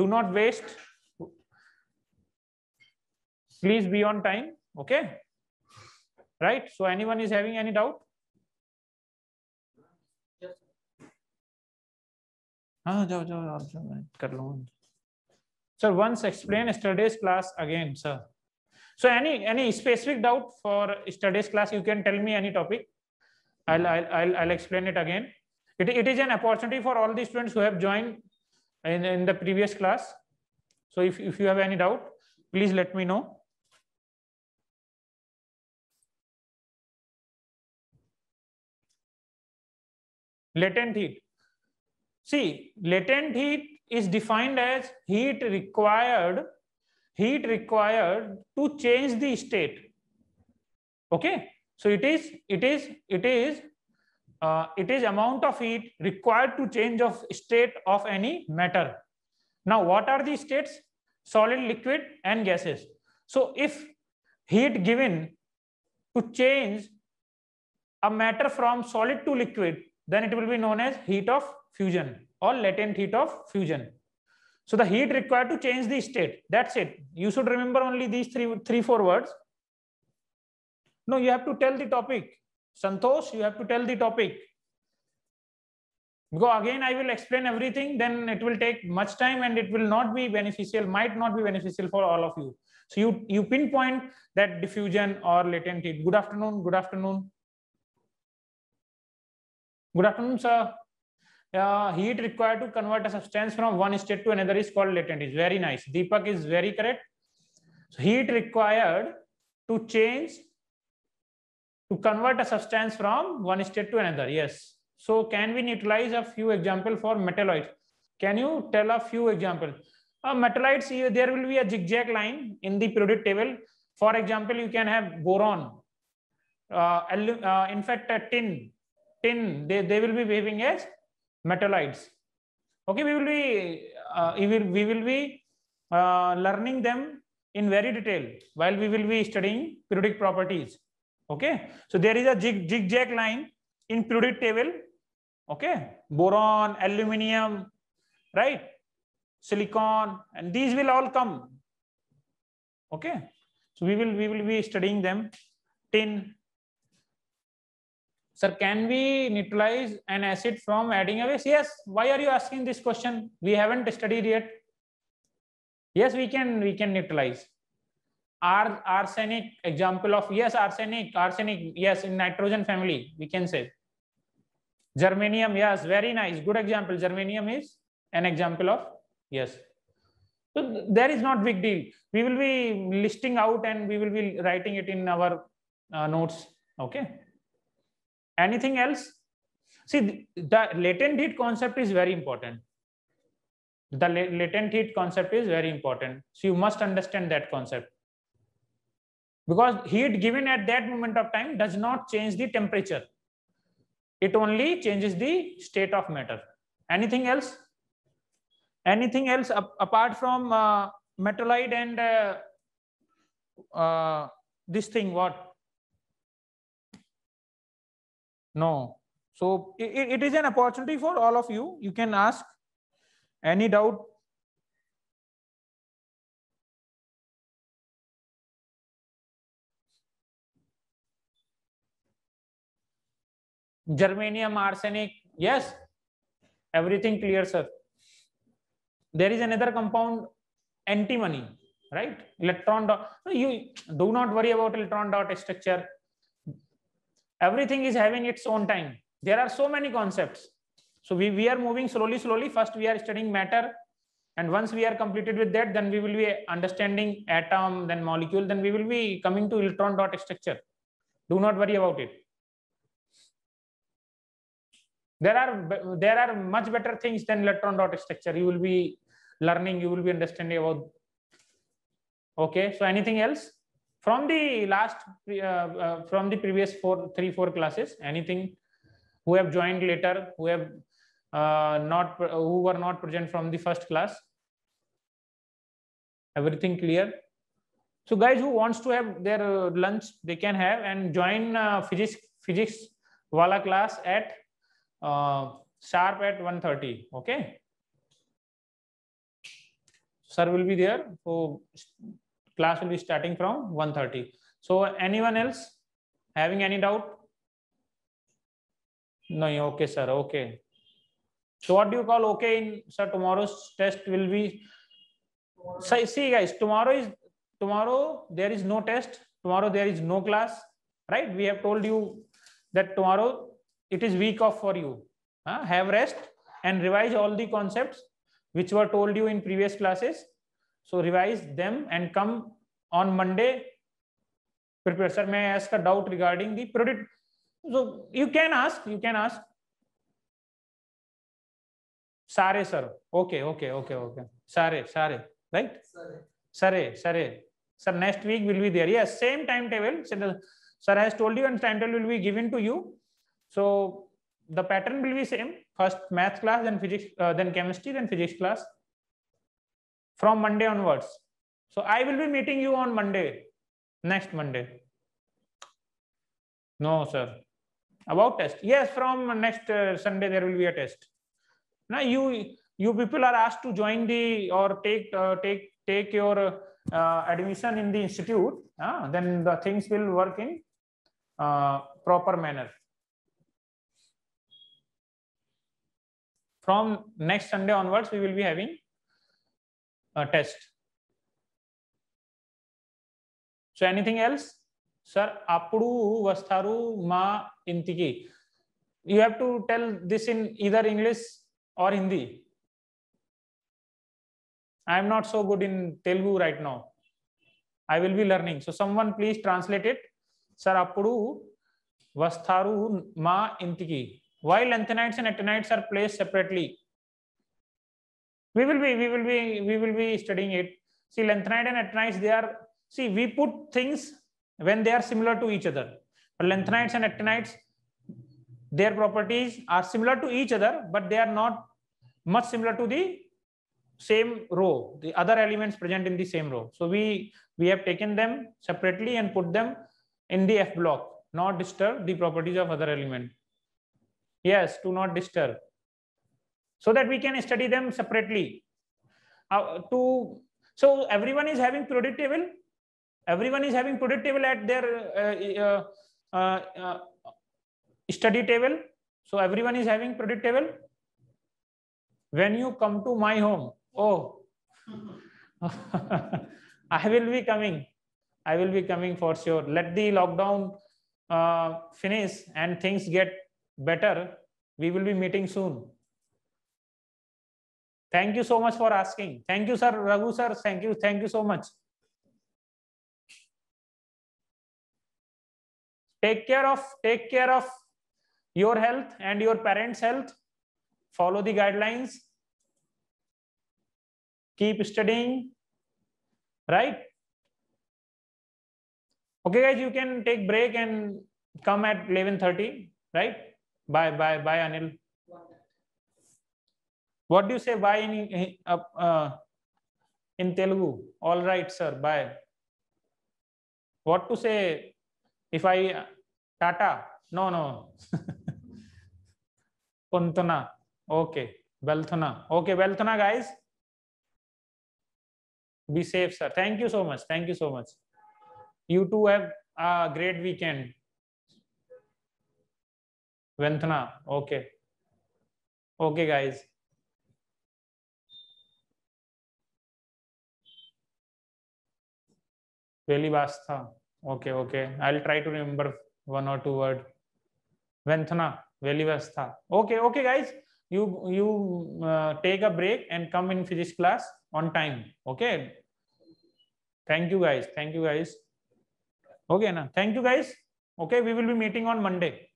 Do not waste. Please be on time. Okay. Right, so anyone is having any doubt? Sir, once explain yesterday's class again, sir. So any specific doubt for yesterday's class, you can tell me any topic. I'll explain it again. It is an opportunity for all the students who have joined in the previous class. So if you have any doubt, please let me know. Latent heat. See, latent heat is defined as heat required to change the state. Okay, so it is amount of heat required to change of state of any matter. Now, what are the states? Solid, liquid, and gases. So if heat given to change a matter from solid to liquid, then it will be known as heat of fusion or latent heat of fusion. So the heat required to change the state, that's it. You should remember only these three, 4 words. No, you have to tell the topic. Santosh, you have to tell the topic. Because again, I will explain everything, then it will take much time and it will not be beneficial, might not be beneficial for all of you. So you pinpoint that diffusion or latent heat. Good afternoon, good afternoon. Good afternoon, sir. Heat required to convert a substance from one state to another is called latent heat. Very nice. Deepak is very correct. So heat required to convert a substance from one state to another. Yes. So can we neutralize a few examples for metalloids? Can you tell a few examples? Metalloids, there will be a zigzag line in the periodic table. For example, you can have boron. In fact, tin, they will be behaving as metalloids. Okay, we will be learning them in very detail while we will be studying periodic properties. Okay, so there is a zigzag line in periodic table. Okay, boron, aluminium, right, silicon, and these will all come. Okay, so we will be studying them. Tin. Sir, can we neutralize an acid from adding a base? Yes. Why are you asking this question? We haven't studied yet. Yes, we can neutralize. Arsenic, example of, yes, arsenic, yes, in nitrogen family, we can say. Germanium, yes, very nice, good example. Germanium is an example of, yes. So there is not big deal. We will be listing out and we will be writing it in our notes. Okay. Anything else? See, the latent heat concept is very important. The latent heat concept is very important. So you must understand that concept. Because heat given at that moment of time does not change the temperature. It only changes the state of matter. Anything else? Anything else apart from metalloid and this thing, what? No. So it is an opportunity for all of you. You can ask any doubt. Germanium, arsenic, yes. Everything clear, sir. There is another compound, antimony, right? Electron dot. You do not worry about electron dot structure. Everything is having its own time. There are so many concepts. So we are moving slowly. First, we are studying matter. And once we are completed with that, then we will be understanding atom, then molecule, then we will be coming to electron dot structure. Do not worry about it. There are much better things than electron dot structure. You will be learning, you will be understanding about. Okay, so anything else from the last from the previous 3-4 classes? Anything who have joined later, who have who were not present from the first class? Everything clear? So guys who wants to have their lunch, they can have and join physics wala class at sharp at 1:30. Okay, sir will be there. So class will be starting from 1:30. So anyone else having any doubt? No. Okay, sir. Okay. So what do you call okay in sir? Tomorrow's test will be. See guys, tomorrow there is no test. Tomorrow there is no class. Right? We have told you that tomorrow it is week off for you. Have rest and revise all the concepts which were told you in previous classes. So revise them and come on Monday. Prepare. Sir, may I ask a doubt regarding the product? So you can ask. Sare, sir. Okay. Sare. Right? Sare. Sir, next week will be there. Yes, same timetable. Sir has told you and timetable will be given to you. So the pattern will be same. First math class, then physics, then chemistry, then physics class from Monday onwards. So I will be meeting you on Monday, next Monday. No, sir. About test, yes, from next Sunday there will be a test. Now you people are asked to join the or take your admission in the institute. Then the things will work in proper manner. From next Sunday onwards, we will be having a test. So anything else, sir? Apudu vastaru ma intiki. You have to tell this in either English or Hindi. I am not so good in Telugu right now. I will be learning. So someone please translate it. Sir, apudu vastaru ma intiki. Why lanthanides and actinides are placed separately? We will be studying it. See, lanthanide and actinides, they are, see, we put things when they are similar to each other. But lanthanides and actinides, their properties are similar to each other, but they are not much similar to the same row, the other elements present in the same row. So we have taken them separately and put them in the F block, not disturb the properties of other element. Yes, to not disturb, so that we can study them separately. So everyone is having periodic table. Everyone is having periodic table at their study table. So everyone is having periodic table. When you come to my home, oh, I will be coming. I will be coming for sure. Let the lockdown finish and things get better. We will be meeting soon. Thank you so much for asking. Thank you, sir. Raghu sir. Thank you. Thank you so much. Take care of your health and your parents' health. Follow the guidelines. Keep studying. Right? Okay, guys, you can take break and come at 11:30. Right? Bye, Anil. What do you say bye in Telugu? All right, sir. Bye. What to say if I Tata? No. Puntuna. Okay. Belthuna. Okay, Belthuna, guys. Be safe, sir. Thank you so much. Thank you so much. You too have a great weekend. Venthana. Okay. Okay, guys. Velivastha. Okay. I'll try to remember one or two words. Venthana. Velivastha. Okay, guys. You take a break and come in physics class on time. Okay. Thank you, guys. Okay, na. Thank you, guys. Okay, we will be meeting on Monday.